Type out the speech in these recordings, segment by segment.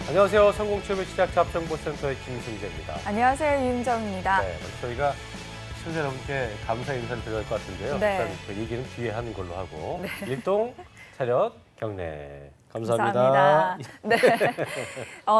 안녕하세요. 성공취업의 시작 잡정보센터의 김승재입니다. 안녕하세요. 유은정입니다. 네, 저희가 시청자 여러분께 감사 인사를 드려야 할 것 같은데요. 네. 일단 그 얘기는 뒤에 하는 걸로 하고 네. 일동 차렷 경례 감사합니다. 네.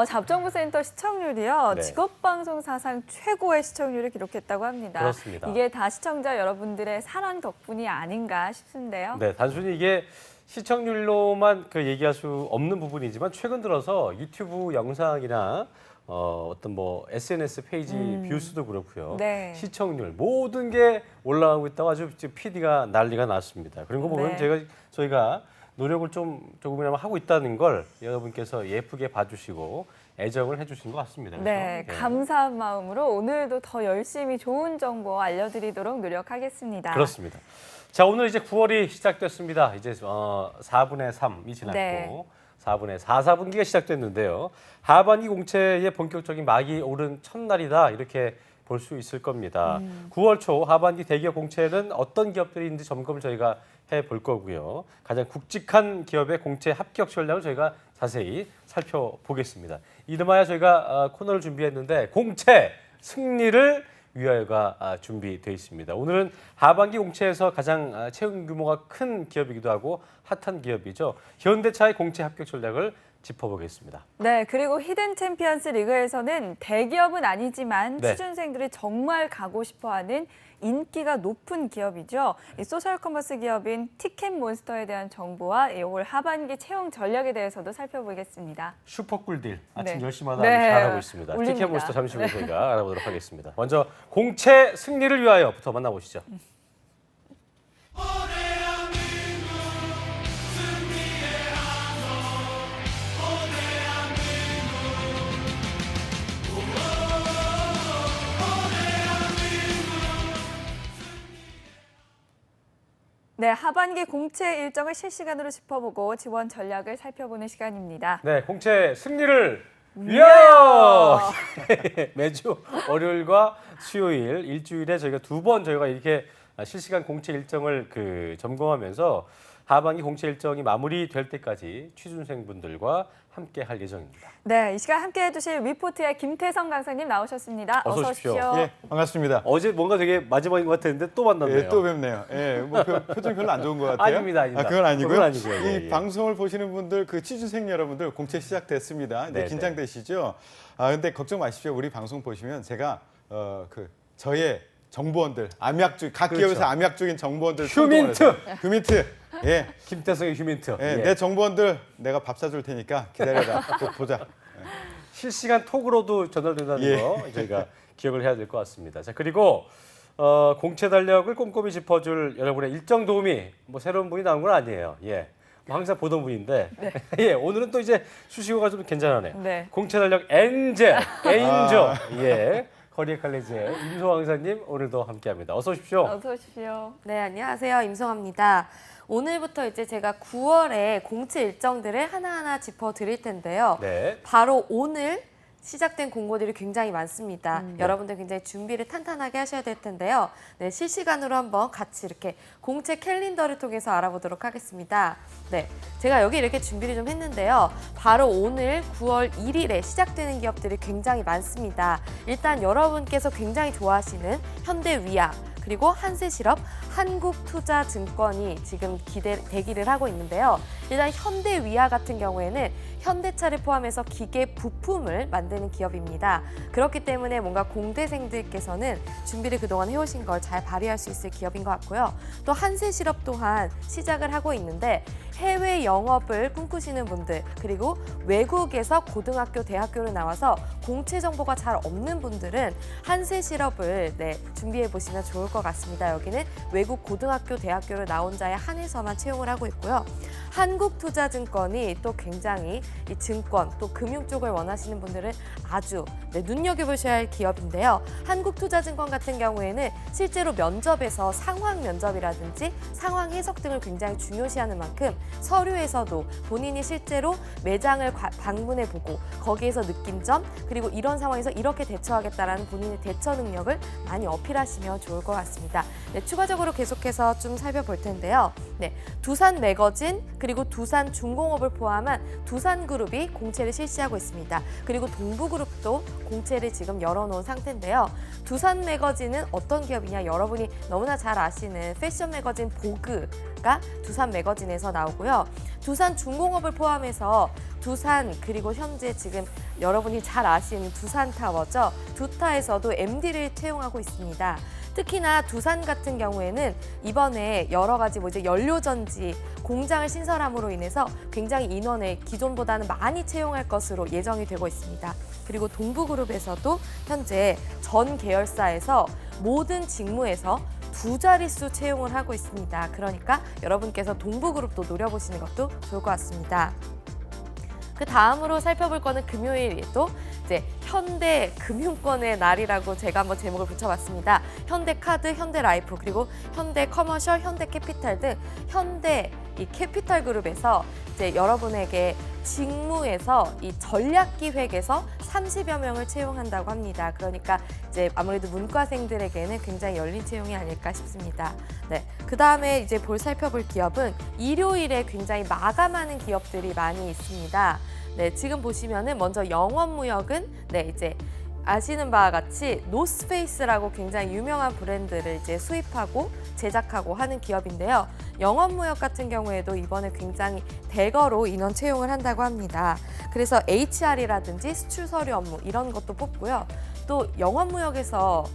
잡정보센터 시청률이요. 네. 직업방송 사상 최고의 시청률을 기록했다고 합니다. 그렇습니다. 이게 다 시청자 여러분들의 사랑 덕분이 아닌가 싶은데요. 네, 단순히 이게 시청률로만 얘기할 수 없는 부분이지만 최근 들어서 유튜브 영상이나 어떤 SNS 페이지 뷰 수도 그렇고요. 네. 시청률 모든 게 올라가고 있다고 아주 PD가 난리가 났습니다. 그런 거 보면 네. 저희가 노력을 조금이나마 하고 있다는 걸 여러분께서 예쁘게 봐주시고 애정을 해주신 것 같습니다. 네, 그래서, 감사한 마음으로 오늘도 더 열심히 좋은 정보 알려드리도록 노력하겠습니다. 그렇습니다. 자, 오늘 이제 9월이 시작됐습니다. 이제 4분의 3이 지났고 네. 4분의 4, 4분기가 시작됐는데요. 하반기 공채의 본격적인 막이 오른 첫날이다 이렇게 볼 수 있을 겁니다. 9월 초 하반기 대기업 공채는 어떤 기업들이 있는지 점검을 저희가 해볼 거고요. 가장 굵직한 기업의 공채 합격 전략을 저희가 자세히 살펴보겠습니다. 이름하여 저희가 코너를 준비했는데 공채 승리를 위하여가 준비되어 있습니다. 오늘은 하반기 공채에서 가장 채용 규모가 큰 기업이기도 하고 핫한 기업이죠. 현대차의 공채 합격 전략을 짚어보겠습니다. 네, 그리고 히든 챔피언스 리그에서는 대기업은 아니지만 네. 취준생들이 정말 가고 싶어하는 인기가 높은 기업이죠. 이 소셜 커머스 기업인 티켓몬스터에 대한 정보와 올 하반기 채용 전략에 대해서도 살펴보겠습니다. 슈퍼꿀딜 아침 네. 10시마다 네, 잘하고 있습니다. 올립니다. 티켓몬스터 잠시 후에 저희가 알아보도록 하겠습니다. 먼저 공채 승리를 위하여부터 만나보시죠. 네, 하반기 공채 일정을 실시간으로 짚어보고 지원 전략을 살펴보는 시간입니다. 네, 공채 승리를 위하여! 매주 월요일과 수요일 일주일에 저희가 두 번 저희가 이렇게 실시간 공채 일정을 점검하면서 하반기 공채 일정이 마무리될 때까지 취준생분들과 함께 할 예정입니다. 네, 이 시간 함께 해주실 위포트의 김태성 강사님 나오셨습니다. 어서 오십시오. 예, 반갑습니다. 어제 뭔가 되게 마지막인 것 같았는데 또 만났네요. 예, 또 뵙네요. 예, 표정이 별로 안 좋은 것 같아요. 아닙니다. 그건 아니고요. 그건 아니고요. 이 예, 예. 방송을 보시는 분들, 취준생 여러분들 공채 시작됐습니다. 이제 네, 긴장되시죠? 근데 걱정 마십시오. 우리 방송 보시면 제가 저의 정보원들, 각 그렇죠. 기업에서 암약적인 정보원들 휴민트! 휴민트. 예, 김태성의 휴민트. 예, 예. 내 정보원들 내가 밥 사줄 테니까 기다려라. 꼭 보자. 실시간 톡으로도 전달된다는 예. 거 저희가 기억을 해야 될 것 같습니다. 자, 그리고 공채 달력을 꼼꼼히 짚어줄 여러분의 일정 도움이 새로운 분이 나온 건 아니에요. 예. 항상 보던 분인데 예, 오늘은 또 이제 수식어가 좀 괜찮으네요. 네. 공채 달력 엔젤. 예. 커리어 칼리지의 임소왕 강사님 오늘도 함께합니다. 어서 오십시오. 어서 오십시오. 네, 안녕하세요. 임성아입니다. 오늘부터 이제 제가 9월에 공채 일정들을 하나하나 짚어드릴 텐데요. 네. 바로 오늘 시작된 공고들이 굉장히 많습니다. 여러분들 굉장히 준비를 탄탄하게 하셔야 될 텐데요. 네, 실시간으로 한번 같이 이렇게 공채 캘린더를 통해서 알아보도록 하겠습니다. 네, 제가 여기 이렇게 준비를 좀 했는데요. 바로 오늘 9월 1일에 시작되는 기업들이 굉장히 많습니다. 일단 여러분께서 굉장히 좋아하시는 현대위아, 그리고 한세실업, 한국투자증권이 지금 대기를 하고 있는데요. 일단 현대위아 같은 경우에는 현대차를 포함해서 기계 부품을 만드는 기업입니다. 그렇기 때문에 뭔가 공대생들께서는 준비를 그동안 해오신 걸 잘 발휘할 수 있을 기업인 것 같고요. 또 한세실업 또한 시작을 하고 있는데 해외 영업을 꿈꾸시는 분들, 그리고 외국에서 고등학교, 대학교를 나와서 공채 정보가 잘 없는 분들은 한세실업을 준비해 보시면 좋을 것 같습니다. 여기는 외국 고등학교, 대학교를 나온 자에 한해서만 채용을 하고 있고요. 한국투자증권이 또 굉장히 이 증권, 또 금융 쪽을 원하시는 분들은 아주 눈여겨보셔야 할 기업인데요. 한국투자증권 같은 경우에는 실제로 면접에서 상황 면접이라든지 상황 해석 등을 굉장히 중요시하는 만큼 서류에서도 본인이 실제로 매장을 방문해보고 거기에서 느낀 점, 그리고 이런 상황에서 이렇게 대처하겠다라는 본인의 대처 능력을 많이 어필하시면 좋을 것 같습니다. 네, 추가적으로 계속해서 좀 살펴볼 텐데요. 네, 두산 매거진 그리고 두산 중공업을 포함한 두산그룹이 공채를 실시하고 있습니다. 그리고 동부그룹도 공채를 지금 열어놓은 상태인데요. 두산 매거진은 어떤 기업이냐, 여러분이 너무나 잘 아시는 패션 매거진 보그가 두산 매거진에서 나오고요. 두산 중공업을 포함해서 두산, 그리고 현재 지금 여러분이 잘 아시는 두산타워죠. 두타에서도 MD를 채용하고 있습니다. 특히나 두산 같은 경우에는 이번에 여러 가지 이제 연료전지 공장을 신설함으로 인해서 굉장히 인원을 기존보다는 많이 채용할 것으로 예정이 되고 있습니다. 그리고 동부그룹에서도 현재 전 계열사에서 모든 직무에서 2자릿수 채용을 하고 있습니다. 그러니까 여러분께서 동부그룹도 노려보시는 것도 좋을 것 같습니다. 그 다음으로 살펴볼 거는 금요일에도 이제 현대금융권의 날이라고 제가 한번 제목을 붙여봤습니다. 현대카드, 현대라이프, 그리고 현대커머셜, 현대캐피탈 등 현대 이 캐피탈 그룹에서 이제 여러분에게 직무에서 이 전략기획에서 30여 명을 채용한다고 합니다. 그러니까 이제 아무래도 문과생들에게는 굉장히 열린 채용이 아닐까 싶습니다. 네, 그 다음에 이제 살펴볼 기업은 일요일에 굉장히 마감하는 기업들이 많이 있습니다. 네, 지금 보시면은 먼저 영업무역은 이제 아시는 바와 같이 노스페이스라고 굉장히 유명한 브랜드를 이제 수입하고 제작하고 하는 기업인데요. 영업무역 같은 경우에도 이번에 굉장히 대거로 인원 채용을 한다고 합니다. 그래서 HR이라든지 수출 서류 업무 이런 것도 뽑고요. 또 영업무역에서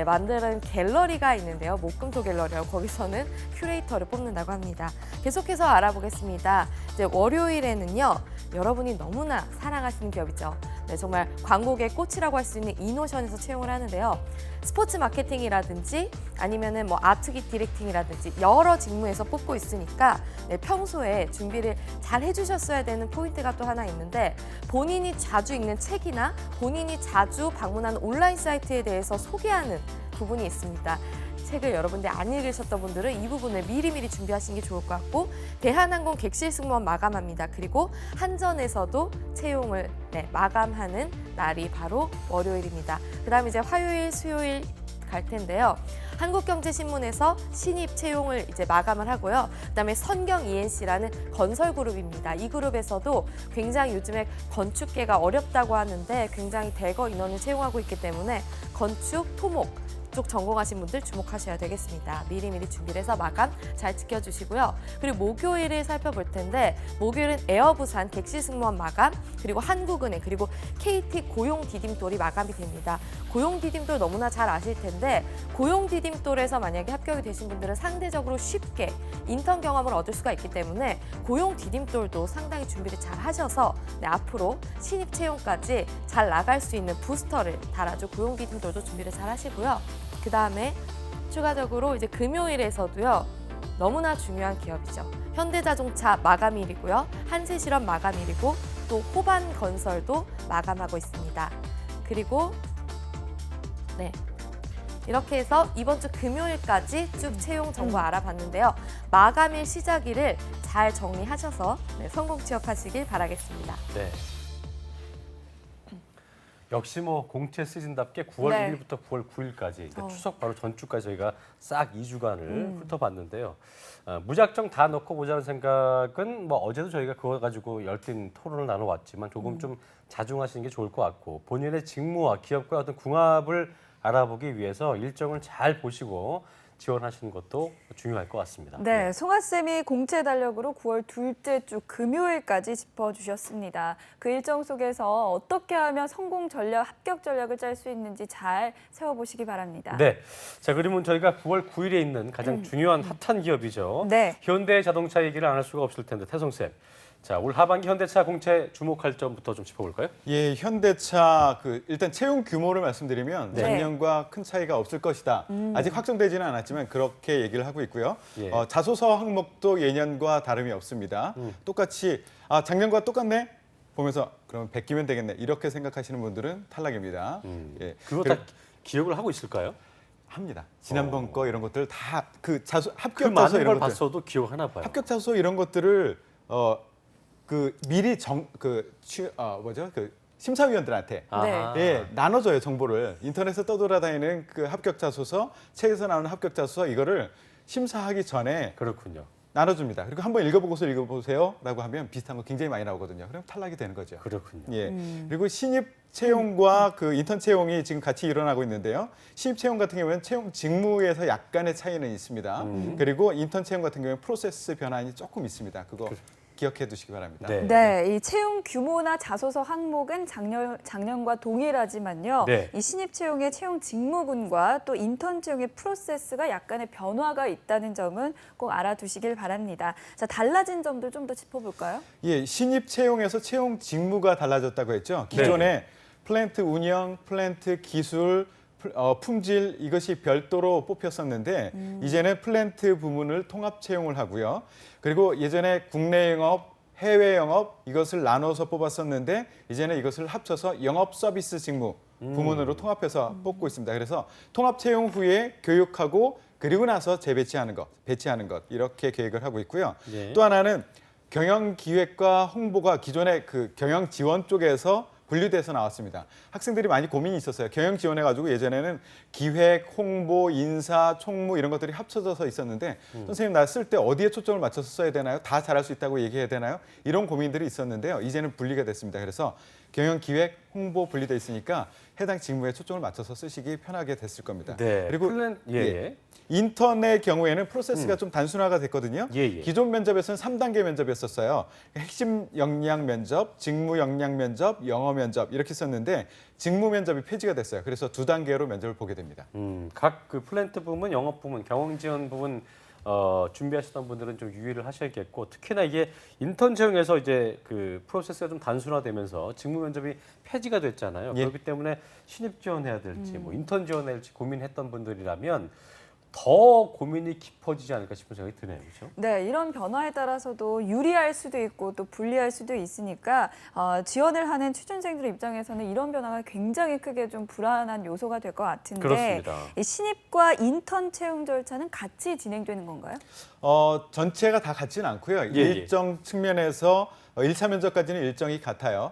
만드는 갤러리가 있는데요. 목금토 갤러리라고, 거기서는 큐레이터를 뽑는다고 합니다. 계속해서 알아보겠습니다. 이제 월요일에는요. 여러분이 너무나 사랑하시는 기업이죠. 네, 정말 광고계 꽃이라고 할 수 있는 이노션에서 채용을 하는데요. 스포츠 마케팅이라든지 아니면은 아트기 디렉팅이라든지 여러 직무에서 뽑고 있으니까 평소에 준비를 잘 해주셨어야 되는 포인트가 또 하나 있는데, 본인이 자주 읽는 책이나 본인이 자주 방문하는 온라인 사이트에 대해서 소개하는 부분이 있습니다. 책을 여러분들 안 읽으셨던 분들은 이 부분을 미리미리 준비하시는 게 좋을 것 같고, 대한항공 객실 승무원 마감합니다. 그리고 한전에서도 채용을 마감하는 날이 바로 월요일입니다. 그다음에 이제 화요일, 수요일 갈 텐데요. 한국경제신문에서 신입 채용을 이제 마감을 하고요. 그다음에 선경 ENC라는 건설그룹입니다. 이 그룹에서도 굉장히 요즘에 건축계가 어렵다고 하는데 굉장히 대거 인원을 채용하고 있기 때문에 건축, 토목 쪽 전공하신 분들 주목하셔야 되겠습니다. 미리미리 준비를 해서 마감 잘 지켜주시고요. 그리고 목요일을 살펴볼 텐데, 목요일은 에어부산 객실 승무원 마감, 그리고 한국은행, 그리고 KT 고용 디딤돌이 마감이 됩니다. 고용 디딤돌 너무나 잘 아실 텐데, 고용 디딤돌에서 만약에 합격이 되신 분들은 상대적으로 쉽게 인턴 경험을 얻을 수가 있기 때문에 고용 디딤돌도 상당히 준비를 잘 하셔서 앞으로 신입 채용까지 잘 나갈 수 있는 부스터를 달아줘 고용 디딤돌도 준비를 잘 하시고요. 그 다음에 추가적으로 이제 금요일에서도요. 너무나 중요한 기업이죠. 현대자동차 마감일이고요. 한세실험 마감일이고, 또 호반건설도 마감하고 있습니다. 그리고 이렇게 해서 이번 주 금요일까지 쭉 채용 정보 알아봤는데요. 마감일 시작일을 잘 정리하셔서 성공 취업하시길 바라겠습니다. 네. 역시 공채 시즌답게 9월 네. 1일부터 9월 9일까지 그러니까 추석 바로 전주까지 저희가 싹 2주간을 훑어봤는데요. 무작정 다 넣고 보자는 생각은 어제도 저희가 그거 가지고 열띤 토론을 나눠왔지만 조금 좀 자중하시는 게 좋을 것 같고, 본인의 직무와 기업과의 어떤 궁합을 알아보기 위해서 일정을 잘 보시고 지원하시는 것도 중요할 것 같습니다. 네, 송하쌤이 공채 달력으로 9월 둘째 주 금요일까지 짚어주셨습니다. 그 일정 속에서 어떻게 하면 성공 전략, 합격 전략을 짤 수 있는지 잘 세워보시기 바랍니다. 네, 자 그러면 저희가 9월 9일에 있는 가장 중요한 핫한 기업이죠. 네. 현대자동차 얘기를 안 할 수가 없을 텐데, 태성쌤. 자, 올 하반기 현대차 공채 주목할 점부터 좀 짚어볼까요? 예, 현대차 일단 채용 규모를 말씀드리면 네. 작년과 큰 차이가 없을 것이다. 아직 확정되지는 않았지만 그렇게 얘기를 하고 있고요. 예. 자소서 항목도 예년과 다름이 없습니다. 똑같이 작년과 똑같네 보면서 그러면 베끼면 되겠네 이렇게 생각하시는 분들은 탈락입니다. 예. 그거 다 기억을 하고 있을까요? 합니다. 지난번 거 이런 것들 다 그 그 합격 자소 많은 걸 이런 것들 봤어도 기억하나 봐요. 합격 자소 이런 것들을 그 미리 심사위원들한테 아하. 예, 나눠줘요, 정보를. 인터넷에 떠돌아다니는 그 합격 자소서, 책에서 나오는 합격 자소서 이거를 심사하기 전에 그렇군요. 나눠줍니다. 그리고 한번 읽어보고서 읽어보세요라고 하면 비슷한 거 굉장히 많이 나오거든요. 그럼 탈락이 되는 거죠. 그렇군요. 예. 그리고 신입 채용과 그 인턴 채용이 지금 같이 일어나고 있는데요. 신입 채용 같은 경우에는 채용 직무에서 약간의 차이는 있습니다. 그리고 인턴 채용 같은 경우에는 프로세스 변환이 조금 있습니다. 그거 기억해 두시기 바랍니다. 네. 네, 이 채용 규모나 자소서 항목은 작년과 동일하지만요. 네. 이 신입 채용의 채용 직무군과 또 인턴 채용의 프로세스가 약간의 변화가 있다는 점은 꼭 알아두시길 바랍니다. 자, 달라진 점들 좀 더 짚어볼까요? 예, 신입 채용에서 채용 직무가 달라졌다고 했죠. 기존에 플랜트 운영, 플랜트 기술, 품질 이것이 별도로 뽑혔었는데 이제는 플랜트 부문을 통합 채용을 하고요. 그리고 예전에 국내 영업, 해외 영업 이것을 나눠서 뽑았었는데 이제는 이것을 합쳐서 영업 서비스 직무 부문으로 통합해서 뽑고 있습니다. 그래서 통합 채용 후에 교육하고 그리고 나서 배치하는 것 이렇게 계획을 하고 있고요. 네. 또 하나는 경영 기획과 홍보가 기존에 그 경영 지원 쪽에서 분류돼서 나왔습니다. 학생들이 많이 고민이 있었어요. 경영 지원해가지고 예전에는 기획, 홍보, 인사, 총무 이런 것들이 합쳐져서 있었는데 선생님 나 쓸 때 어디에 초점을 맞춰서 써야 되나요? 다 잘할 수 있다고 얘기해야 되나요? 이런 고민들이 있었는데요. 이제는 분리가 됐습니다. 그래서 경영 기획, 홍보 분리돼 있으니까 해당 직무에 초점을 맞춰서 쓰시기 편하게 됐을 겁니다. 네. 그리고 예. 인턴의 경우에는 프로세스가 좀 단순화가 됐거든요. 예. 기존 면접에서는 3단계 면접이었었어요. 핵심 역량 면접, 직무 역량 면접, 영어 면접 이렇게 썼는데 직무 면접이 폐지가 됐어요. 그래서 2단계로 면접을 보게 됩니다. 각 그 플랜트 부문, 영업 부문, 경영 지원 부문 준비하시던 분들은 좀 유의를 하셔야겠고 특히나 이게 인턴 채용에서 이제 그 프로세스가 좀 단순화되면서 직무 면접이 폐지가 됐잖아요. 예. 그렇기 때문에 신입 지원해야 될지 뭐 인턴 지원해야 될지 고민했던 분들이라면 더 고민이 깊어지지 않을까 싶은 생각이 드네요. 그렇죠? 네, 이런 변화에 따라서도 유리할 수도 있고 또 불리할 수도 있으니까 지원을 하는 취준생들 입장에서는 이런 변화가 굉장히 크게 좀 불안한 요소가 될 것 같은데 그렇습니다. 이 신입과 인턴 채용 절차는 같이 진행되는 건가요? 전체가 다 같지는 않고요. 예. 일정 측면에서 1차 면접까지는 일정이 같아요.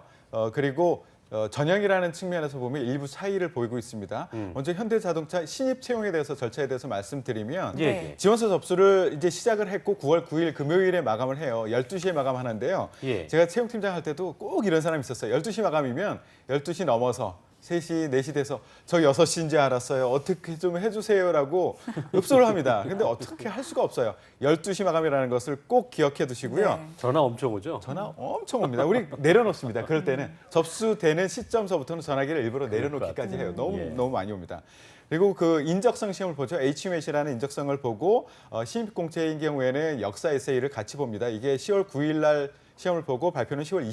그리고 전형이라는 측면에서 보면 일부 차이를 보이고 있습니다. 먼저 현대자동차 신입 채용에 대해서 절차에 대해서 말씀드리면 예. 지원서 접수를 이제 시작을 했고 9월 9일 금요일에 마감을 해요. 12시에 마감하는데요. 예. 제가 채용팀장 할 때도 꼭 이런 사람이 있었어요. 12시 마감이면 12시 넘어서 3시, 4시 돼서 저 6시인지 알았어요. 어떻게 좀 해주세요라고 읍소를 합니다. 근데 어떻게 할 수가 없어요. 12시 마감이라는 것을 꼭 기억해 두시고요. 네. 전화 엄청 오죠? 전화 엄청 옵니다. 우리 내려놓습니다. 그럴 때는 접수되는 시점서부터는 전화기를 일부러 내려놓기까지 해요. 너무 많이 옵니다. 그리고 그 인적성 시험을 보죠. HMAT라는 인적성을 보고 신입 공채인 경우에는 역사 에세이를 같이 봅니다. 이게 10월 9일 날 시험을 보고 발표는 10월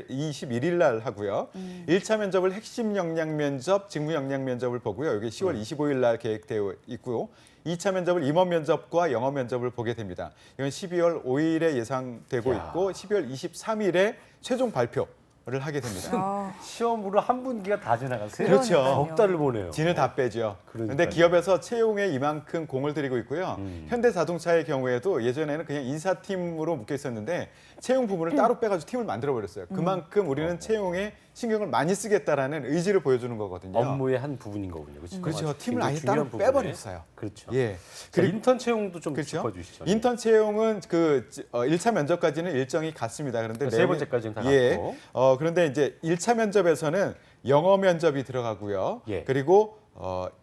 21일 날 하고요. 1차 면접을 핵심 역량 면접, 직무 역량 면접을 보고요. 여기 10월 25일 날 계획되어 있고요. 2차 면접을 임원 면접과 영어 면접을 보게 됩니다. 이건 12월 5일에 예상되고 있고 12월 23일에 최종 발표를 하게 됩니다. 시험으로 한 분기가 다 지나갔어요. 그렇죠. 석 달을 보내요. 진을 다 빼죠. 그러니까요. 그런데 기업에서 채용에 이만큼 공을 들이고 있고요. 현대자동차의 경우에도 예전에는 그냥 인사팀으로 묶여 있었는데 채용 부분을 따로 빼가지고 팀을 만들어 버렸어요. 그만큼 우리는 채용에 신경을 많이 쓰겠다라는 의지를 보여주는 거거든요. 업무의 한 부분인 거군요. 그렇죠? 그렇죠. 팀을 굉장히 아예 중요한 따로 부분에. 빼버렸어요. 그렇죠. 예. 자, 그리고 인턴 채용도 좀 그렇죠. 짚어주시죠. 인턴 채용은 그 1차 면접까지는 일정이 같습니다. 그런데 세 번째까지는 다 예. 같고. 그런데 이제 1차 면접에서는 영어 면접이 들어가고요. 예. 그리고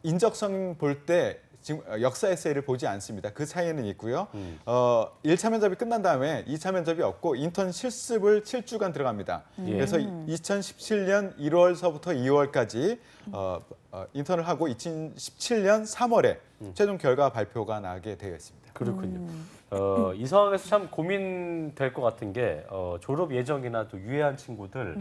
인적성 볼 때 지금 역사 에세이를 보지 않습니다. 그 차이는 있고요. 1차 면접이 끝난 다음에 2차 면접이 없고 인턴 실습을 7주간 들어갑니다. 예. 그래서 2017년 1월서부터 2월까지 인턴을 하고 2017년 3월에 최종 결과 발표가 나게 되어 있습니다. 그렇군요. 이 상황에서 참 고민될 것 같은 게 졸업 예정이나 또 유예한 친구들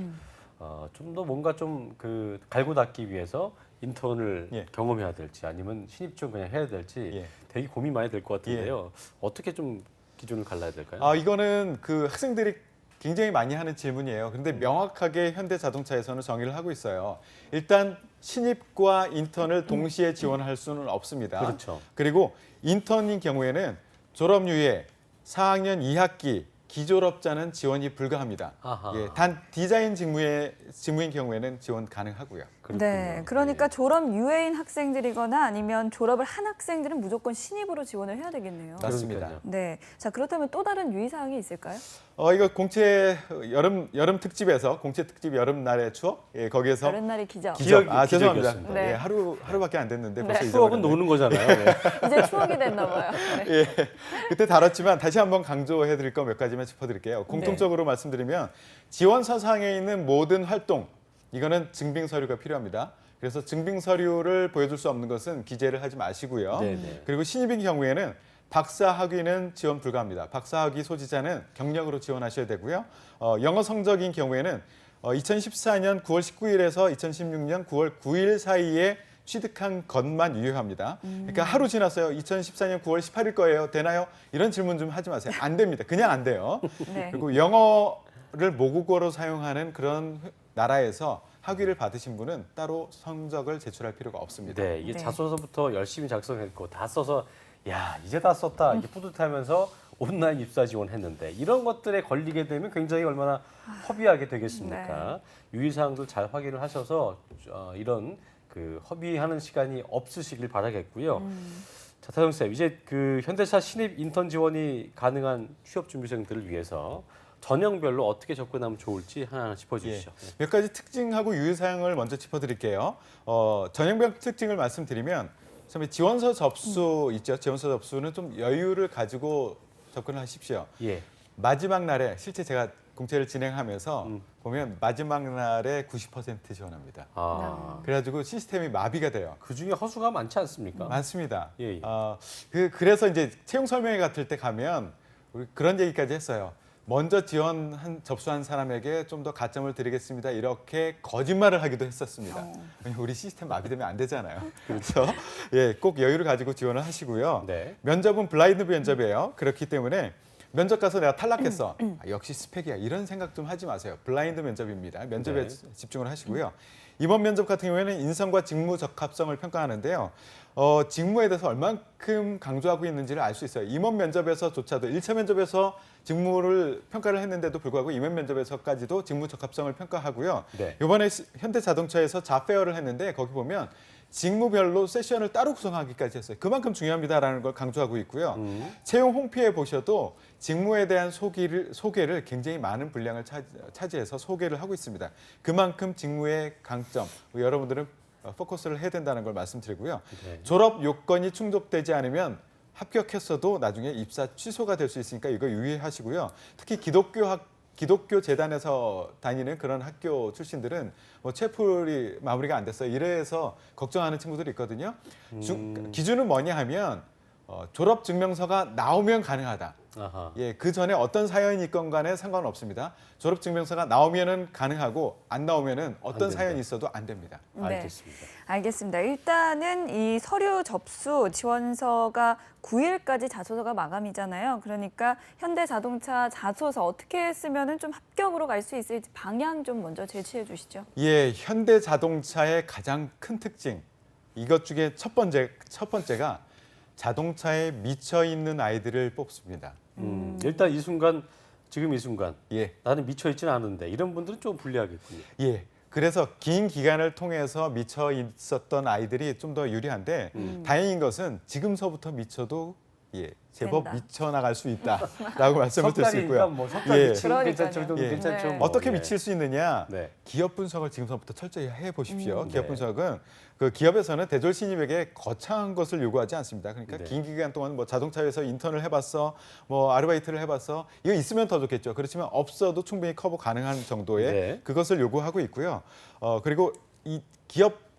좀 더 뭔가 좀 그 갈고 닦기 위해서 인턴을 예. 경험해야 될지 아니면 신입 좀 그냥 해야 될지 예. 되게 고민 많이 될 것 같은데요. 어떻게 좀 기준을 갈라야 될까요? 이거는 그 학생들이 굉장히 많이 하는 질문이에요. 그런데 명확하게 현대자동차에서는 정의를 하고 있어요. 일단 신입과 인턴을 동시에 지원할 수는 없습니다. 그렇죠. 그리고 인턴인 경우에는 졸업 이후에 4학년 2학기 기졸업자는 지원이 불가합니다. 아하. 예, 단 디자인 직무인 경우에는 지원 가능하고요. 그렇군요. 네, 그러니까 예. 졸업 유예인 학생들이거나 아니면 졸업을 한 학생들은 무조건 신입으로 지원을 해야 되겠네요. 맞습니다. 그러니까요. 네, 자 그렇다면 또 다른 유의사항이 있을까요? 이거 공채 여름 특집에서 공채 특집 여름날의 추억 거기에서 여름날의 기적. 기적. 죄송합니다. 기적이었습니다. 네. 예, 하루밖에 안 됐는데 벌써 추억은 잊어버렸네요. 노는 거잖아요. 네. 이제 추억이 됐나 봐요. 네. 예, 그때 다뤘지만 다시 한번 강조해드릴 거 몇 가지만 짚어드릴게요. 공통적으로 말씀드리면 지원 서상에 있는 모든 활동 이거는 증빙 서류가 필요합니다. 그래서 증빙 서류를 보여줄 수 없는 것은 기재를 하지 마시고요. 네네. 그리고 신입인 경우에는 박사 학위는 지원 불가합니다. 박사 학위 소지자는 경력으로 지원하셔야 되고요. 영어 성적인 경우에는 2014년 9월 19일에서 2016년 9월 9일 사이에 취득한 것만 유효합니다. 그러니까 하루 지났어요. 2014년 9월 18일 거예요. 되나요? 이런 질문 좀 하지 마세요. 안 됩니다. 그냥 안 돼요. 네. 그리고 영어를 모국어로 사용하는 그런 나라에서 학위를 받으신 분은 따로 성적을 제출할 필요가 없습니다. 네, 이게 네. 자소서부터 열심히 작성했고 다 써서 야 이제 다 썼다 이게 뿌듯하면서 온라인 입사 지원했는데 이런 것들에 걸리게 되면 굉장히 얼마나 허비하게 되겠습니까? 유의사항들 잘 확인을 하셔서 이런 그 허비하는 시간이 없으시길 바라겠고요. 자, 타영 쌤, 이제 그 현대차 신입 인턴 지원이 가능한 취업 준비생들을 위해서 전형별로 어떻게 접근하면 좋을지 하나 짚어주시죠. 몇 가지 특징하고 유의사항을 먼저 짚어드릴게요. 전형별 특징을 말씀드리면 처음에 지원서 접수 있죠. 지원서 접수는 좀 여유를 가지고 접근을 하십시오. 예. 마지막 날에 실제 제가 공채를 진행하면서 보면 마지막 날에 90% 지원합니다. 그래가지고 시스템이 마비가 돼요. 그 중에 허수가 많지 않습니까? 많습니다. 예, 예. 그래서 이제 채용 설명회 같을 때 가면 우리 그런 얘기까지 했어요. 먼저 접수한 사람에게 좀 더 가점을 드리겠습니다. 이렇게 거짓말을 하기도 했었습니다. 왜냐면 우리 시스템 마비되면 안 되잖아요. 그렇죠? 예, 꼭 여유를 가지고 지원을 하시고요. 네. 면접은 블라인드 면접이에요. 그렇기 때문에 면접 가서 내가 탈락했어. 역시 스펙이야. 이런 생각 좀 하지 마세요. 블라인드 면접입니다. 면접에 네. 집중을 하시고요. 이번 면접 같은 경우에는 인성과 직무 적합성을 평가하는데요. 직무에 대해서 얼만큼 강조하고 있는지를 알 수 있어요. 임원 면접에서조차도 1차 면접에서 직무를 평가를 했는데도 불구하고 임원 면접에서까지도 직무 적합성을 평가하고요. 네. 이번에 현대자동차에서 잡페어를 했는데 거기 보면 직무별로 세션을 따로 구성하기까지 했어요. 그만큼 중요합니다라는 걸 강조하고 있고요. 채용 홈피에 보셔도 직무에 대한 소개를 굉장히 많은 분량을 차지해서 소개를 하고 있습니다. 그만큼 직무의 강점, 여러분들은 포커스를 해야 된다는 걸 말씀드리고요. 네. 졸업 요건이 충족되지 않으면 합격했어도 나중에 입사 취소가 될 수 있으니까 이거 유의하시고요. 특히 기독교 재단에서 다니는 그런 학교 출신들은 뭐 채플이 마무리가 안 됐어요. 이래서 걱정하는 친구들이 있거든요. 기준은 뭐냐 하면 졸업 증명서가 나오면 가능하다. 아하. 예, 그 전에 어떤 사연이 있건 간에 상관은 없습니다. 졸업 증명서가 나오면은 가능하고 안 나오면은 어떤 된다. 사연이 있어도 안 됩니다. 네. 알겠습니다. 알겠습니다. 일단은 이 서류 접수 지원서가 9일까지 자소서가 마감이잖아요. 그러니까 현대자동차 자소서 어떻게 쓰면은 좀 합격으로 갈 수 있을지 방향 좀 먼저 제시해 주시죠. 예, 현대자동차의 가장 큰 특징 이것 중에 첫 번째가 자동차에 미쳐 있는 아이들을 뽑습니다. 일단 지금 이 순간 예, 나는 미쳐 있지는 않은데 이런 분들은 좀 불리하겠군요. 예. 그래서 긴 기간을 통해서 미쳐 있었던 아이들이 좀 더 유리한데 다행인 것은 지금서부터 미쳐도 제법 된다. 미쳐 나갈 수 있다라고 말씀을 드릴 수 석달이니까 있고요. 뭐 석달 예. 미치면 괜찮죠. 정도 예. 괜찮죠. 네. 뭐. 어떻게 예. 미칠 수 있느냐? 네. 기업 분석을 지금서부터 철저히 해 보십시오. 네. 기업 분석은 그 기업에서는 대졸 신입에게 거창한 것을 요구하지 않습니다. 그러니까 네. 긴 기간 동안 뭐 자동차에서 인턴을 해봤어, 뭐 아르바이트를 해봤어. 이거 있으면 더 좋겠죠. 그렇지만 없어도 충분히 커버 가능한 정도의 네. 그것을 요구하고 있고요. 그리고 이 기업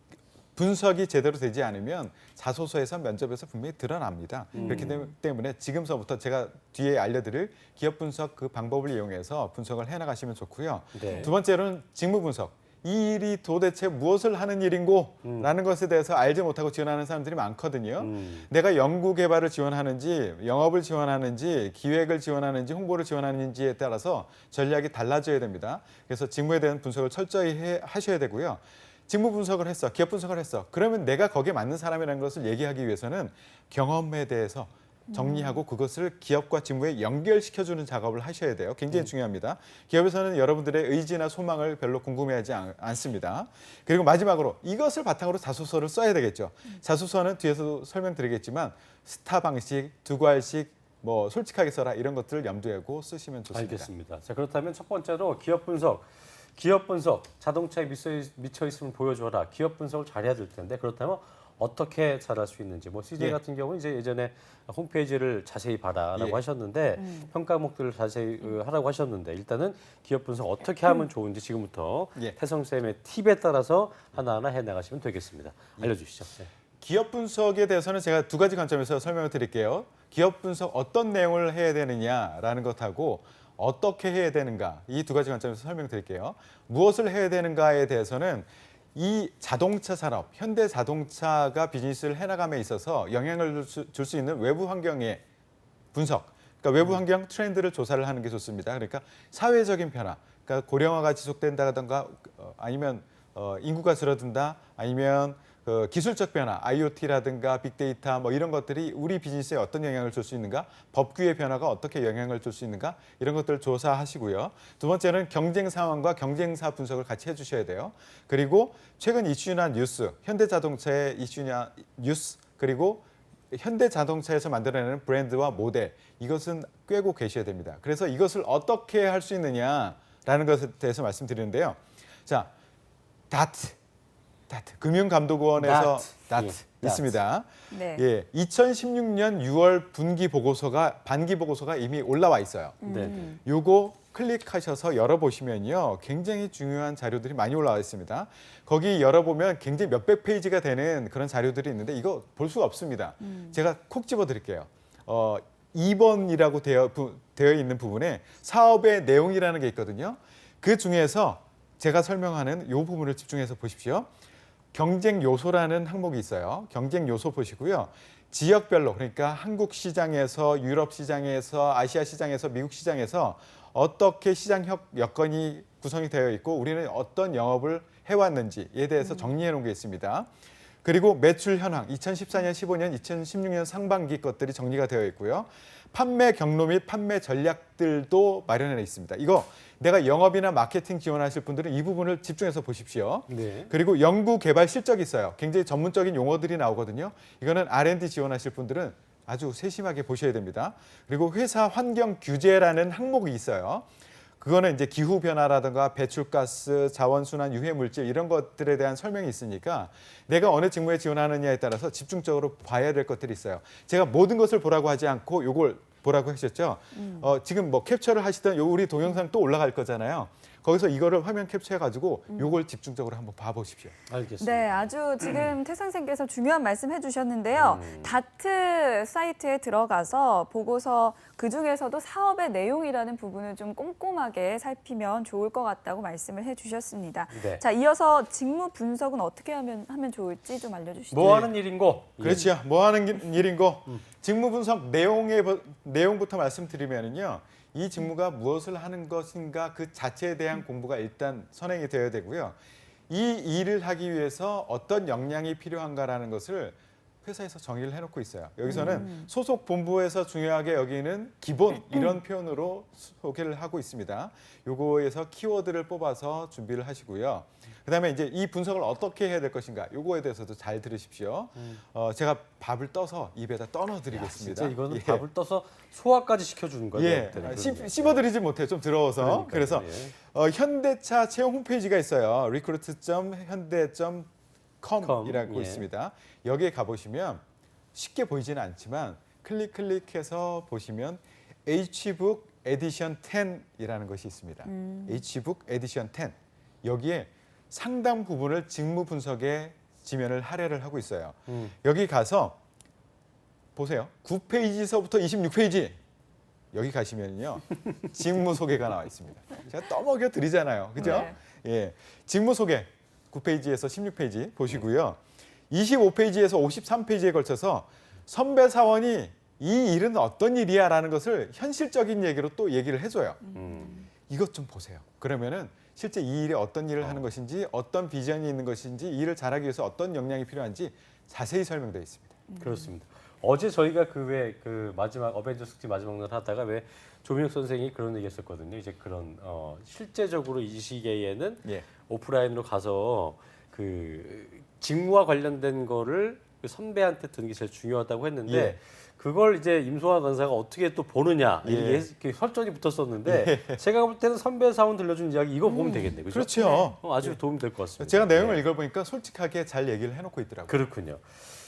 분석이 제대로 되지 않으면 자소서에서 면접에서 분명히 드러납니다. 그렇기 때문에 지금서부터 제가 뒤에 알려드릴 기업 분석 그 방법을 이용해서 분석을 해나가시면 좋고요. 네. 두 번째로는 직무 분석. 이 일이 도대체 무엇을 하는 일인고 라는 것에 대해서 알지 못하고 지원하는 사람들이 많거든요. 내가 연구 개발을 지원하는지 영업을 지원하는지 기획을 지원하는지 홍보를 지원하는지에 따라서 전략이 달라져야 됩니다. 그래서 직무에 대한 분석을 철저히 하셔야 되고요. 직무 분석을 했어, 기업 분석을 했어. 그러면 내가 거기에 맞는 사람이라는 것을 얘기하기 위해서는 경험에 대해서 정리하고 그것을 기업과 직무에 연결시켜주는 작업을 하셔야 돼요. 굉장히 중요합니다. 기업에서는 여러분들의 의지나 소망을 별로 궁금해하지 않습니다. 그리고 마지막으로 이것을 바탕으로 자소서를 써야 되겠죠. 자소서는 뒤에서 설명드리겠지만 스타 방식, 두괄식, 뭐 솔직하게 써라 이런 것들을 염두에 두고 쓰시면 좋습니다. 알겠습니다. 자, 그렇다면 첫 번째로 기업 분석, 자동차에 미쳐 있으면 보여줘라. 기업 분석을 잘해야 될 텐데 그렇다면 어떻게 잘할 수 있는지, 뭐 CJ 예. 같은 경우는 이제 예전에 홈페이지를 자세히 봐라라고 예. 하셨는데 평가목들을 자세히 하라고 하셨는데 일단은 기업 분석 어떻게 하면 좋은지 지금부터 예. 태성 쌤의 팁에 따라서 하나하나 해 나가시면 되겠습니다. 알려주시죠. 네. 기업 분석에 대해서는 제가 두 가지 관점에서 설명을 드릴게요. 기업 분석 어떤 내용을 해야 되느냐라는 것하고 어떻게 해야 되는가 이 두 가지 관점에서 설명드릴게요. 무엇을 해야 되는가에 대해서는 이 자동차 산업, 현대 자동차가 비즈니스를 해나감에 있어서 영향을 줄 수 있는 외부 환경의 분석, 그러니까 외부 환경 트렌드를 조사를 하는 게 좋습니다. 그러니까 사회적인 변화, 그러니까 고령화가 지속된다든가 아니면 인구가 줄어든다, 아니면 기술적 변화, IoT라든가 빅데이터 뭐 이런 것들이 우리 비즈니스에 어떤 영향을 줄 수 있는가, 법규의 변화가 어떻게 영향을 줄 수 있는가 이런 것들을 조사하시고요. 두 번째는 경쟁 상황과 경쟁사 분석을 같이 해주셔야 돼요. 그리고 최근 이슈나 뉴스, 현대자동차의 이슈냐 뉴스, 그리고 현대자동차에서 만들어내는 브랜드와 모델 이것은 꿰고 계셔야 됩니다. 그래서 이것을 어떻게 할 수 있느냐라는 것에 대해서 말씀드리는데요. 자, 다트 금융감독원에서 다트 예, 있습니다. 네. 예, 2016년 6월 반기 보고서가 이미 올라와 있어요. 네. 요거 클릭하셔서 열어보시면요. 굉장히 중요한 자료들이 많이 올라와 있습니다. 거기 열어보면 굉장히 몇백 페이지가 되는 그런 자료들이 있는데 이거 볼 수가 없습니다. 제가 콕 집어드릴게요. 2번이라고 되어 있는 부분에 사업의 내용이라는 게 있거든요. 그 중에서 제가 설명하는 이 부분을 집중해서 보십시오. 경쟁 요소라는 항목이 있어요. 경쟁 요소 보시고요. 지역별로 그러니까 한국 시장에서 유럽 시장에서 아시아 시장에서 미국 시장에서 어떻게 시장 여건이 구성이 되어 있고 우리는 어떤 영업을 해왔는지에 대해서 정리해 놓은 게 있습니다. 그리고 매출 현황 2014년, 15년, 2016년 상반기 것들이 정리가 되어 있고요. 판매 경로 및 판매 전략들도 마련해 있습니다. 이거 내가 영업이나 마케팅 지원하실 분들은 이 부분을 집중해서 보십시오. 네. 그리고 연구 개발 실적이 있어요. 굉장히 전문적인 용어들이 나오거든요. 이거는 R&D 지원하실 분들은 아주 세심하게 보셔야 됩니다. 그리고 회사 환경 규제라는 항목이 있어요. 그거는 이제 기후 변화라든가 배출가스, 자원순환, 유해 물질 이런 것들에 대한 설명이 있으니까 내가 어느 직무에 지원하느냐에 따라서 집중적으로 봐야 될 것들이 있어요. 제가 모든 것을 보라고 하지 않고 요걸 보라고 하셨죠. 지금 뭐 캡처를 하시던 요 우리 동영상 또 올라갈 거잖아요. 거기서 이거를 화면 캡처해가지고 요걸 집중적으로 한번 봐보십시오. 알겠습니다. 네, 아주 지금 태선생께서 중요한 말씀 해주셨는데요. 다트 사이트에 들어가서 보고서 그중에서도 사업의 내용이라는 부분을 좀 꼼꼼하게 살피면 좋을 것 같다고 말씀을 해주셨습니다. 네. 자, 이어서 직무 분석은 어떻게 하면 좋을지 좀 알려주시죠. 뭐 하는 일인고? 그렇죠. 뭐 하는 일인고 직무 분석 내용부터 말씀드리면요. 이 직무가 무엇을 하는 것인가 그 자체에 대한 공부가 일단 선행이 되어야 되고요. 이 일을 하기 위해서 어떤 역량이 필요한가라는 것을 회사에서 정의를 해놓고 있어요. 여기서는 소속 본부에서 중요하게 여기는 기본 이런 표현으로 소개를 하고 있습니다. 요거에서 키워드를 뽑아서 준비를 하시고요. 그다음에 이제 이 분석을 어떻게 해야 될 것인가 요거에 대해서도 잘 들으십시오. 제가 밥을 떠서 입에다 떠넣어드리겠습니다. 진짜 이거는 예. 밥을 떠서 소화까지 시켜주는 거예요. 예, 씹어드리지 못해요. 좀 들어워서. 그러니까요. 그래서 예. 현대차 채용 홈페이지가 있어요. recruit.현대.com이라고 예. 있습니다. 여기에 가보시면 쉽게 보이지는 않지만 클릭해서 보시면 Hbook 에디션 10이라는 것이 있습니다. Hbook 에디션 10. 여기에 상당 부분을 직무 분석에 지면을 할애를 하고 있어요. 여기 가서 보세요. 9페이지서부터 26페이지. 여기 가시면요 직무 소개가 나와 있습니다. 제가 떠먹여 드리잖아요, 그죠? 네. 예, 직무 소개 9페이지에서 16페이지 보시고요. 25페이지에서 53페이지에 걸쳐서 선배 사원이 이 일은 어떤 일이야라는 것을 현실적인 얘기로 또 얘기를 해줘요. 이것 좀 보세요. 그러면은 실제 이 일이 어떤 일을 하는 것인지, 어떤 비전이 있는 것인지, 이 일을 잘하기 위해서 어떤 역량이 필요한지 자세히 설명되어 있습니다. 그렇습니다. 어제 저희가 그 마지막 어벤져스 특집 마지막 날 하다가 왜 조민혁 선생이 그런 얘기했었거든요. 이제 그런 실제적으로 이 시기에는 예. 오프라인으로 가서 그 직무와 관련된 거를 그 선배한테 듣는 게 제일 중요하다고 했는데 예. 그걸 이제 임송환 간사가 어떻게 또 보느냐 예. 이게 설전이 붙었었는데 제가 볼 때는 선배 사원 들려준 이야기 이거 보면 되겠네요. 그죠? 그렇죠. 아주 도움 될 것 같습니다. 제가 내용을 예. 읽어보니까 솔직하게 잘 얘기를 해놓고 있더라고요. 그렇군요.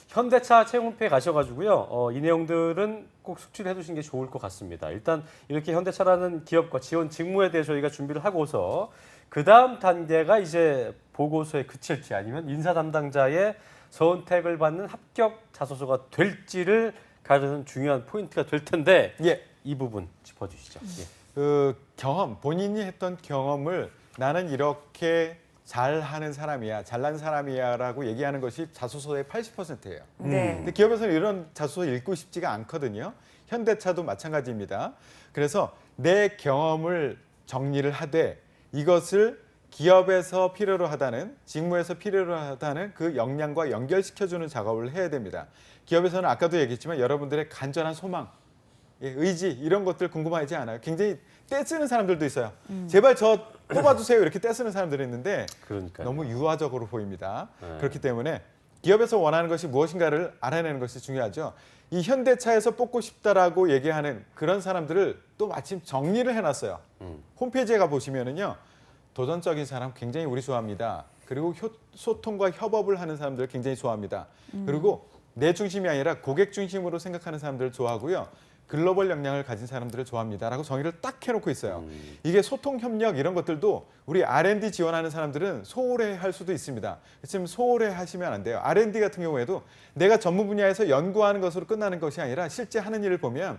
현대차 채용 홈페이지 가셔가지고요. 이 내용들은 꼭 숙지를 해두시는 게 좋을 것 같습니다. 일단 이렇게 현대차라는 기업과 지원 직무에 대해 저희가 준비를 하고서 그 다음 단계가 이제 보고서에 그칠지 아니면 인사 담당자의 선택을 받는 합격 자소서가 될지를 가르는 중요한 포인트가 될 텐데 예. 이 부분 짚어주시죠. 예. 그 경험, 본인이 했던 경험을 나는 이렇게 잘하는 사람이야, 잘난 사람이야라고 얘기하는 것이 자소서의 80%예요. 네. 근데 기업에서는 이런 자소서 읽고 싶지가 않거든요. 현대차도 마찬가지입니다. 그래서 내 경험을 정리를 하되 이것을 기업에서 필요로 하다는, 직무에서 필요로 하다는 그 역량과 연결시켜주는 작업을 해야 됩니다. 기업에서는 아까도 얘기했지만 여러분들의 간절한 소망, 의지 이런 것들 궁금하지 않아요? 굉장히 떼쓰는 사람들도 있어요. 제발 저 뽑아주세요 이렇게 떼쓰는 사람들이 있는데 그러니까요. 너무 유화적으로 보입니다. 네. 그렇기 때문에 기업에서 원하는 것이 무엇인가를 알아내는 것이 중요하죠. 이 현대차에서 뽑고 싶다라고 얘기하는 그런 사람들을 또 마침 정리를 해놨어요. 홈페이지에 가보시면은요. 도전적인 사람 굉장히 우리 좋아합니다. 그리고 소통과 협업을 하는 사람들 굉장히 좋아합니다. 그리고 내 중심이 아니라 고객 중심으로 생각하는 사람들을 좋아하고요. 글로벌 역량을 가진 사람들을 좋아합니다라고 정의를 딱 해놓고 있어요. 이게 소통, 협력 이런 것들도 우리 R&D 지원하는 사람들은 소홀해 할 수도 있습니다. 지금 소홀해 하시면 안 돼요. R&D 같은 경우에도 내가 전문 분야에서 연구하는 것으로 끝나는 것이 아니라 실제 하는 일을 보면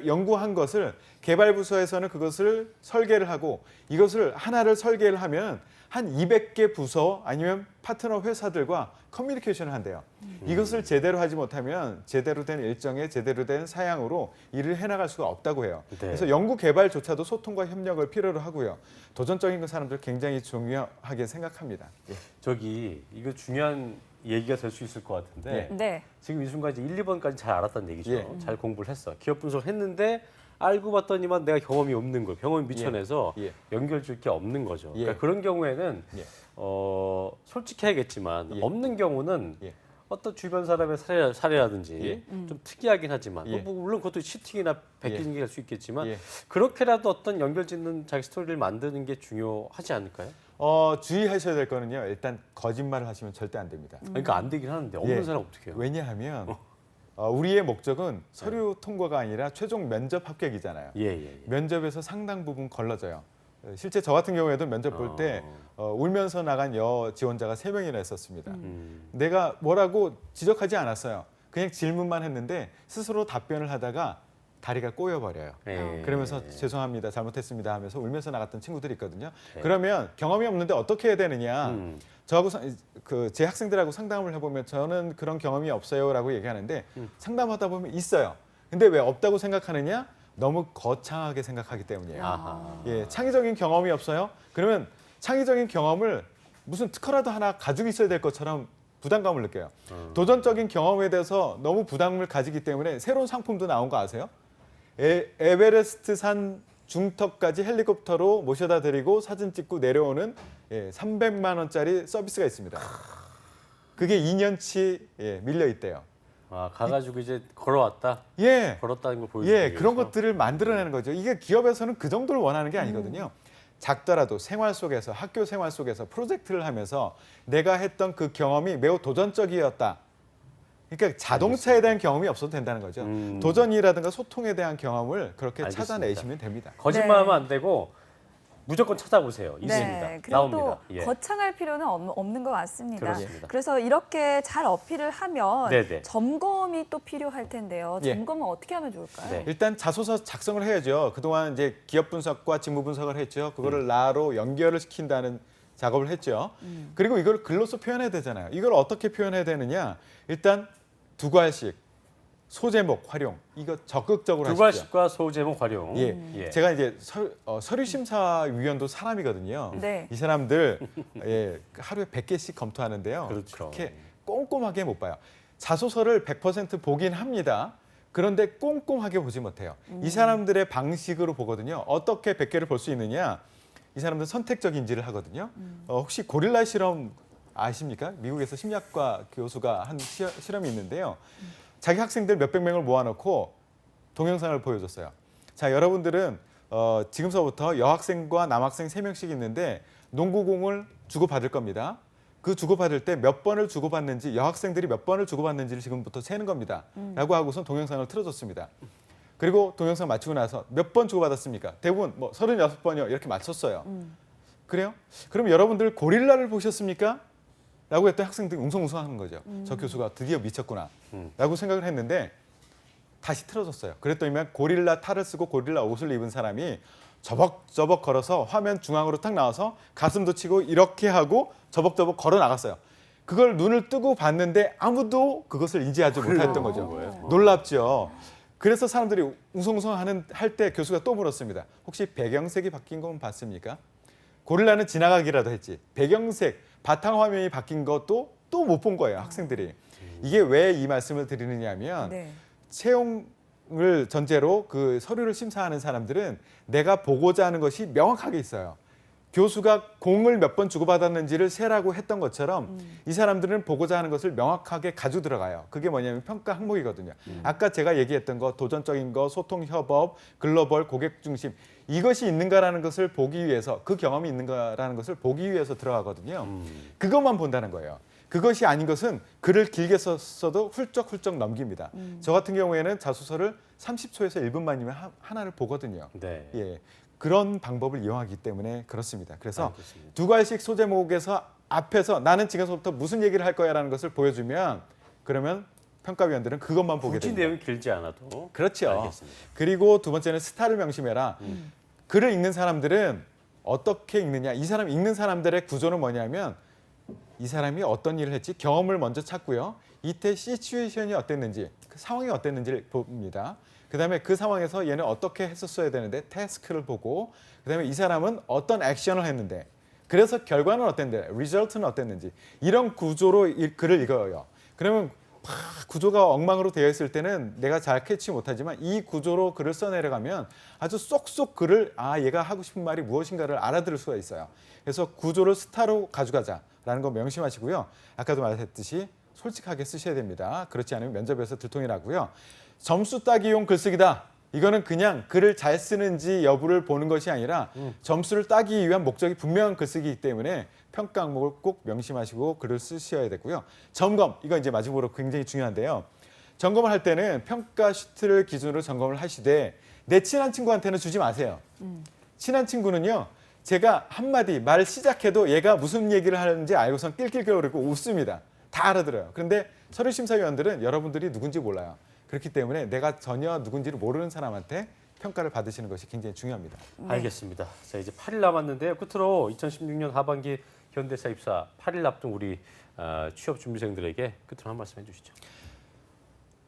연구한 것을 개발부서에서는 그것을 설계를 하고 이것을 하나를 설계를 하면 한 200개 부서 아니면 파트너 회사들과 커뮤니케이션을 한대요. 이것을 제대로 하지 못하면 제대로 된 일정에 제대로 된 사양으로 일을 해나갈 수가 없다고 해요. 네. 그래서 연구 개발조차도 소통과 협력을 필요로 하고요. 도전적인 사람들 굉장히 중요하게 생각합니다. 예. 저기 이거 중요한 얘기가 될 수 있을 것 같은데 네. 지금 이 순간 이제 1, 2번까지 잘 알았다는 얘기죠. 예. 잘 공부를 했어. 기업 분석을 했는데 알고 봤더니만 내가 경험이 없는 거예요. 경험이 미천해서 예. 연결 줄 게 없는 거죠. 예. 그러니까 그런 경우에는 예. 솔직해야겠지만 예. 없는 경우는 예. 어떤 주변 사람의 사례라든지 예. 좀 특이하긴 하지만 예. 뭐 물론 그것도 치팅이나 베끼는 게 될 수 있겠지만 예. 그렇게라도 어떤 연결 짓는 자기 스토리를 만드는 게 중요하지 않을까요? 주의하셔야 될 거는요. 일단 거짓말을 하시면 절대 안 됩니다. 그러니까 안 되긴 하는데 없는 예. 사람 어떻게 해요? 왜냐하면 우리의 목적은 서류 통과가 아니라 최종 면접 합격이잖아요. 예. 면접에서 상당 부분 걸러져요. 실제 저 같은 경우에도 면접 볼 때 울면서 나간 여 지원자가 3명이나 있었습니다. 내가 뭐라고 지적하지 않았어요. 그냥 질문만 했는데 스스로 답변을 하다가 다리가 꼬여버려요. 예. 그러면서 죄송합니다, 잘못했습니다 하면서 울면서 나갔던 친구들이 있거든요. 네. 그러면 경험이 없는데 어떻게 해야 되느냐. 저하고 제 학생들하고 상담을 해보면 저는 그런 경험이 없어요라고 얘기하는데 상담하다 보면 있어요. 근데 왜 없다고 생각하느냐? 너무 거창하게 생각하기 때문이에요. 아하. 예, 창의적인 경험이 없어요? 그러면 창의적인 경험을 무슨 특허라도 하나 가지고 있어야 될 것처럼 부담감을 느껴요. 도전적인 경험에 대해서 너무 부담을 가지기 때문에 새로운 상품도 나온 거 아세요? 에베레스트 산 중턱까지 헬리콥터로 모셔다 드리고 사진 찍고 내려오는 300만 원짜리 서비스가 있습니다. 그게 2년치 밀려 있대요. 가가지고 이제 걸어왔다. 예, 걸었다는 걸 보여주기 위해서. 그런 것들을 만들어내는 거죠. 이게 기업에서는 그 정도를 원하는 게 아니거든요. 작더라도 생활 속에서, 학교 생활 속에서 프로젝트를 하면서 내가 했던 그 경험이 매우 도전적이었다. 그러니까 자동차에 대한 경험이 없어도 된다는 거죠. 도전이라든가 소통에 대한 경험을 그렇게 알겠습니다. 찾아내시면 됩니다. 거짓말하면 네. 안 되고 무조건 찾아보세요. 있습니다. 네, 그리고 나옵니다. 또 예. 거창할 필요는 없는 것 같습니다. 그렇습니다. 그래서 이렇게 잘 어필을 하면 네네. 점검이 또 필요할 텐데요. 예. 점검은 어떻게 하면 좋을까요? 네. 일단 자소서 작성을 해야죠. 그동안 이제 기업 분석과 직무 분석을 했죠. 그거를 나로 연결을 시킨다는 작업을 했죠. 그리고 이걸 글로써 표현해야 되잖아요. 이걸 어떻게 표현해야 되느냐? 일단 두 과씩 소제목 활용 이거 적극적으로 하십시오. 두괄식과 소제목 활용. 예. 예. 제가 이제 서류심사위원도 사람이거든요. 네. 이 사람들 예, 하루에 100개씩 검토하는데요. 그렇죠. 그렇게 꼼꼼하게 못 봐요. 자소서를 100% 보긴 합니다. 그런데 꼼꼼하게 보지 못해요. 이 사람들의 방식으로 보거든요. 어떻게 100개를 볼 수 있느냐? 이 사람들 선택적 인지를 하거든요. 혹시 고릴라 실험 아십니까? 미국에서 심리학과 교수가 한 실험이 있는데요. 자기 학생들 몇백 명을 모아놓고 동영상을 보여줬어요. 자, 여러분들은 지금서부터 여학생과 남학생 3명씩 있는데 농구공을 주고받을 겁니다. 그 주고받을 때 몇 번을 주고받는지 여학생들이 몇 번을 주고받는지를 지금부터 세는 겁니다. 라고 하고선 동영상을 틀어줬습니다. 그리고 동영상 마치고 나서 몇 번 주고받았습니까? 대부분 뭐 36번이요 이렇게 맞췄어요. 그래요? 그럼 여러분들 고릴라를 보셨습니까? 라고 했더니 학생들이 웅성웅성하는 거죠. 저 교수가 드디어 미쳤구나 라고 생각을 했는데 다시 틀어줬어요. 그랬더니만 고릴라 탈을 쓰고 고릴라 옷을 입은 사람이 저벅저벅 걸어서 화면 중앙으로 탁 나와서 가슴도 치고 이렇게 하고 저벅저벅 걸어 나갔어요. 그걸 눈을 뜨고 봤는데 아무도 그것을 인지하지 못했던 거죠. 놀랍죠. 그래서 사람들이 웅성웅성 할 때 교수가 또 물었습니다. 혹시 배경색이 바뀐 건 봤습니까? 고릴라는 지나가기라도 했지. 배경색, 바탕화면이 바뀐 것도 또 못 본 거예요, 학생들이. 이게 왜 이 말씀을 드리느냐 하면 네. 채용을 전제로 그 서류를 심사하는 사람들은 내가 보고자 하는 것이 명확하게 있어요. 교수가 공을 몇 번 주고받았는지를 세라고 했던 것처럼 이 사람들은 보고자 하는 것을 명확하게 가지고 들어가요. 그게 뭐냐면 평가 항목이거든요. 아까 제가 얘기했던 거 도전적인 거, 소통 협업, 글로벌 고객 중심 이것이 있는가라는 것을 보기 위해서 그 경험이 있는가라는 것을 보기 위해서 들어가거든요. 그것만 본다는 거예요. 그것이 아닌 것은 글을 길게 썼어도 훌쩍훌쩍 넘깁니다. 저 같은 경우에는 자소서를 30초에서 1분 만이면 하나를 보거든요. 네. 예. 그런 방법을 이용하기 때문에 그렇습니다. 그래서 알겠습니다. 두 갈씩 소제목에서 앞에서 나는 지금부터 무슨 얘기를 할 거야라는 것을 보여주면 그러면 평가위원들은 그것만 보게 굳이 됩니다. 내용이 길지 않아도. 그렇죠. 알겠습니다. 그리고 두 번째는 스타를 명심해라. 글을 읽는 사람들은 어떻게 읽느냐. 이 사람 읽는 사람들의 구조는 뭐냐면 이 사람이 어떤 일을 했지 경험을 먼저 찾고요. 이때 시츄에이션이 어땠는지 그 상황이 어땠는지를 봅니다. 그다음에 그 상황에서 얘는 어떻게 했었어야 되는데 태스크를 보고 그다음에 이 사람은 어떤 액션을 했는데 그래서 결과는 어땠는데 리절트는 어땠는지 이런 구조로 글을 읽어요. 그러면 구조가 엉망으로 되어 있을 때는 내가 잘 캐치 못하지만 이 구조로 글을 써내려가면 아주 쏙쏙 글을 얘가 하고 싶은 말이 무엇인가를 알아들을 수가 있어요. 그래서 구조를 스타로 가져가자라는 거 명심하시고요. 아까도 말했듯이 솔직하게 쓰셔야 됩니다. 그렇지 않으면 면접에서 들통이 나고요. 점수 따기용 글쓰기다. 이거는 그냥 글을 잘 쓰는지 여부를 보는 것이 아니라 점수를 따기 위한 목적이 분명한 글쓰기이기 때문에 평가 항목을 꼭 명심하시고 글을 쓰셔야 되고요. 점검, 이거 이제 마지막으로 굉장히 중요한데요. 점검을 할 때는 평가 시트를 기준으로 점검을 하시되 내 친한 친구한테는 주지 마세요. 친한 친구는요. 제가 한마디 말 시작해도 얘가 무슨 얘기를 하는지 알고선 낄낄거리고 웃습니다. 다 알아들어요. 그런데 서류심사위원들은 여러분들이 누군지 몰라요. 그렇기 때문에 내가 전혀 누군지를 모르는 사람한테 평가를 받으시는 것이 굉장히 중요합니다. 알겠습니다. 자, 이제 8일 남았는데요. 끝으로 2016년 하반기 현대차 입사 8일 앞둔 우리 취업 준비생들에게 끝으로 한 말씀 해주시죠.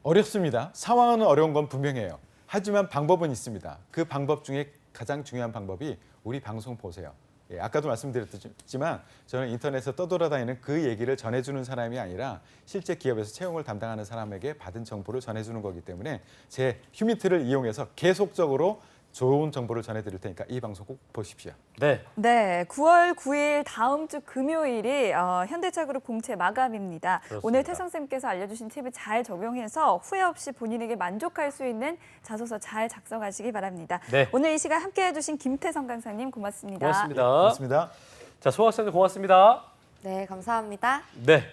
어렵습니다. 상황은 어려운 건 분명해요. 하지만 방법은 있습니다. 그 방법 중에 가장 중요한 방법이 우리 방송 보세요. 예, 아까도 말씀드렸지만 저는 인터넷에 떠돌아다니는 그 얘기를 전해주는 사람이 아니라 실제 기업에서 채용을 담당하는 사람에게 받은 정보를 전해주는 거기 때문에 제 휴미트를 이용해서 계속적으로 좋은 정보를 전해드릴 테니까 이 방송 꼭 보십시오. 네. 네, 9월 9일 다음 주 금요일이 현대차그룹 공채 마감입니다. 그렇습니다. 오늘 태성쌤께서 알려주신 팁을 잘 적용해서 후회 없이 본인에게 만족할 수 있는 자소서 잘 작성하시기 바랍니다. 네. 오늘 이 시간 함께해 주신 김태성 강사님 고맙습니다. 고맙습니다. 고맙습니다. 자, 소학생들 고맙습니다. 네, 감사합니다. 네.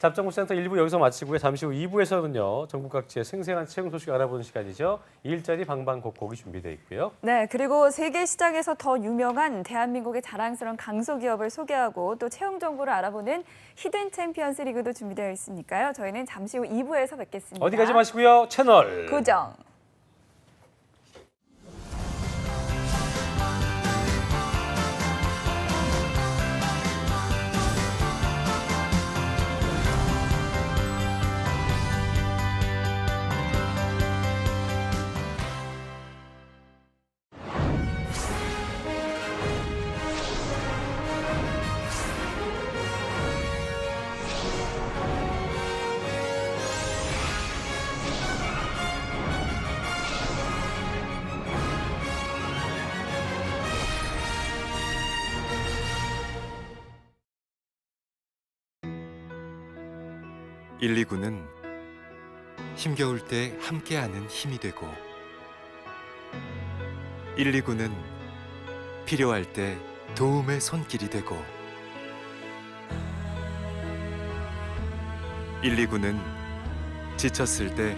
잡정무센터 1부 여기서 마치고요. 잠시 후 2부에서는요. 전국 각지의 생생한 채용 소식 알아보는 시간이죠. 일자리 방방곡곡이 준비되어 있고요. 네, 그리고 세계 시장에서 더 유명한 대한민국의 자랑스러운 강소기업을 소개하고 또 채용 정보를 알아보는 히든 챔피언스 리그도 준비되어 있으니까요. 저희는 잠시 후 2부에서 뵙겠습니다. 어디 가지 마시고요. 채널 고정. (129는) 힘겨울 때 함께하는 힘이 되고 129는 필요할 때 도움의 손길이 되고 129는 지쳤을 때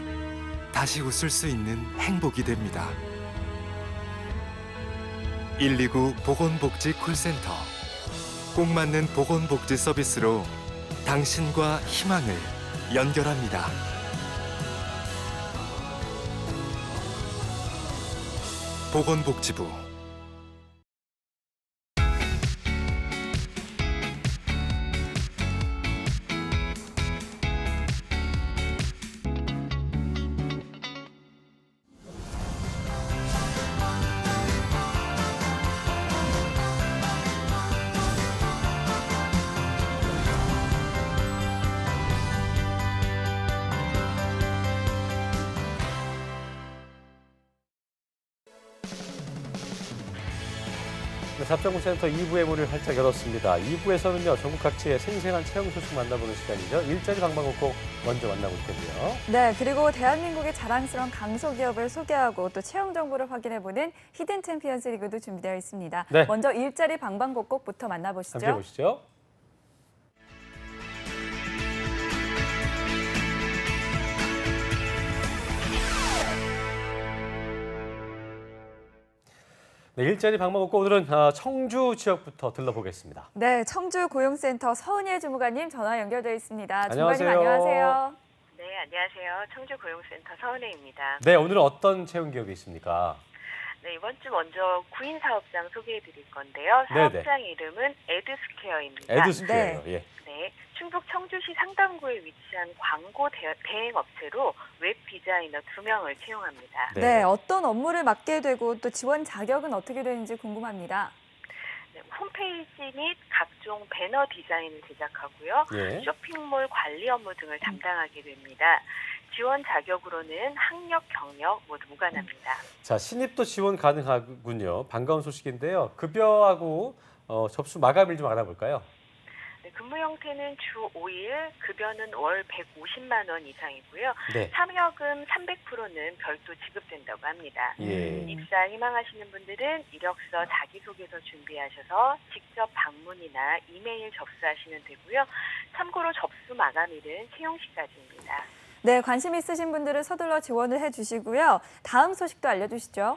다시 웃을 수 있는 행복이 됩니다. 129 보건복지 콜센터 꼭 맞는 보건복지 서비스로 당신과 희망을 연결합니다. 보건복지부 잡정무센터 2부의 문을 활짝 열었습니다. 2부에서는요. 전국 각지의 생생한 채용 소식 만나보는 시간이죠. 일자리 방방곡곡 먼저 만나볼 텐데요. 네, 그리고 대한민국의 자랑스러운 강소기업을 소개하고 또 채용 정보를 확인해보는 히든 챔피언스 리그도 준비되어 있습니다. 네. 먼저 일자리 방방곡곡부터 만나보시죠. 함께 보시죠. 네, 일자리 방방곡곡 오늘은 청주 지역부터 들러보겠습니다. 네, 청주 고용센터 서은예 주무관님 전화 연결되어 있습니다. 안녕하세요. 주무관님 안녕하세요. 네, 안녕하세요. 청주고용센터 서은혜입니다. 네, 오늘은 어떤 채용 기업이 있습니까? 네, 이번 주 먼저 구인 사업장 소개해 드릴 건데요. 네네. 사업장 이름은 에드스퀘어입니다. 에드스퀘어요. 예. 네, 충북 청주시 상당구에 위치한 광고 대행 업체로 웹 디자이너 2명을 채용합니다. 네, 어떤 업무를 맡게 되고 또 지원 자격은 어떻게 되는지 궁금합니다. 네, 홈페이지 및 각종 배너 디자인을 제작하고요. 예. 쇼핑몰 관리 업무 등을 담당하게 됩니다. 지원 자격으로는 학력, 경력 모두 무관합니다. 자, 신입도 지원 가능하군요. 반가운 소식인데요. 급여하고 접수 마감일 좀 알아볼까요? 네, 근무 형태는 주 5일, 급여는 월 150만 원 이상이고요. 네. 참여금 300%는 별도 지급된다고 합니다. 예. 입사 희망하시는 분들은 이력서, 자기소개서 준비하셔서 직접 방문이나 이메일 접수하시면 되고요. 참고로 접수 마감일은 채용 시까지입니다. 네, 관심 있으신 분들은 서둘러 지원을 해주시고요. 다음 소식도 알려주시죠.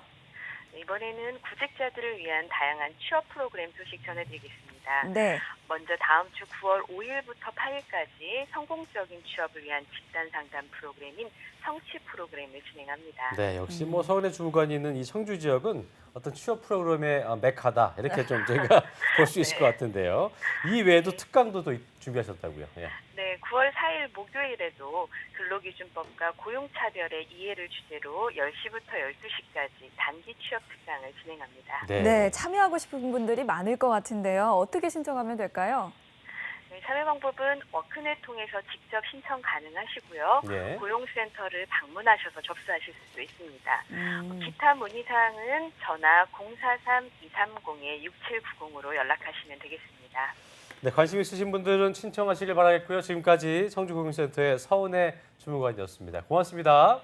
네, 이번에는 구직자들을 위한 다양한 취업 프로그램 소식 전해드리겠습니다. 네. 먼저 다음 주 9월 5일부터 8일까지 성공적인 취업을 위한 집단 상담 프로그램인 성취 프로그램을 진행합니다. 네, 역시 뭐 서울의 주무관이 있는 이 청주 지역은 어떤 취업 프로그램의 메카다 이렇게 좀 저희가 볼 수 있을 것 같은데요. 이 외에도 특강도 또 준비하셨다고요. 예. 네, 9월 4일 목요일에도 근로기준법과 고용차별의 이해를 주제로 10시부터 12시까지 단기 취업 특강을 진행합니다. 네, 참여하고 싶은 분들이 많을 것 같은데요. 어떻게 신청하면 될까요? 네, 참여 방법은 워크넷 통해서 직접 신청 가능하시고요. 예. 고용센터를 방문하셔서 접수하실 수도 있습니다. 기타 문의사항은 전화 043-230-6790으로 연락하시면 되겠습니다. 네, 관심 있으신 분들은 신청하시길 바라겠고요. 지금까지 청주고용센터의 서은혜 주무관이었습니다. 고맙습니다.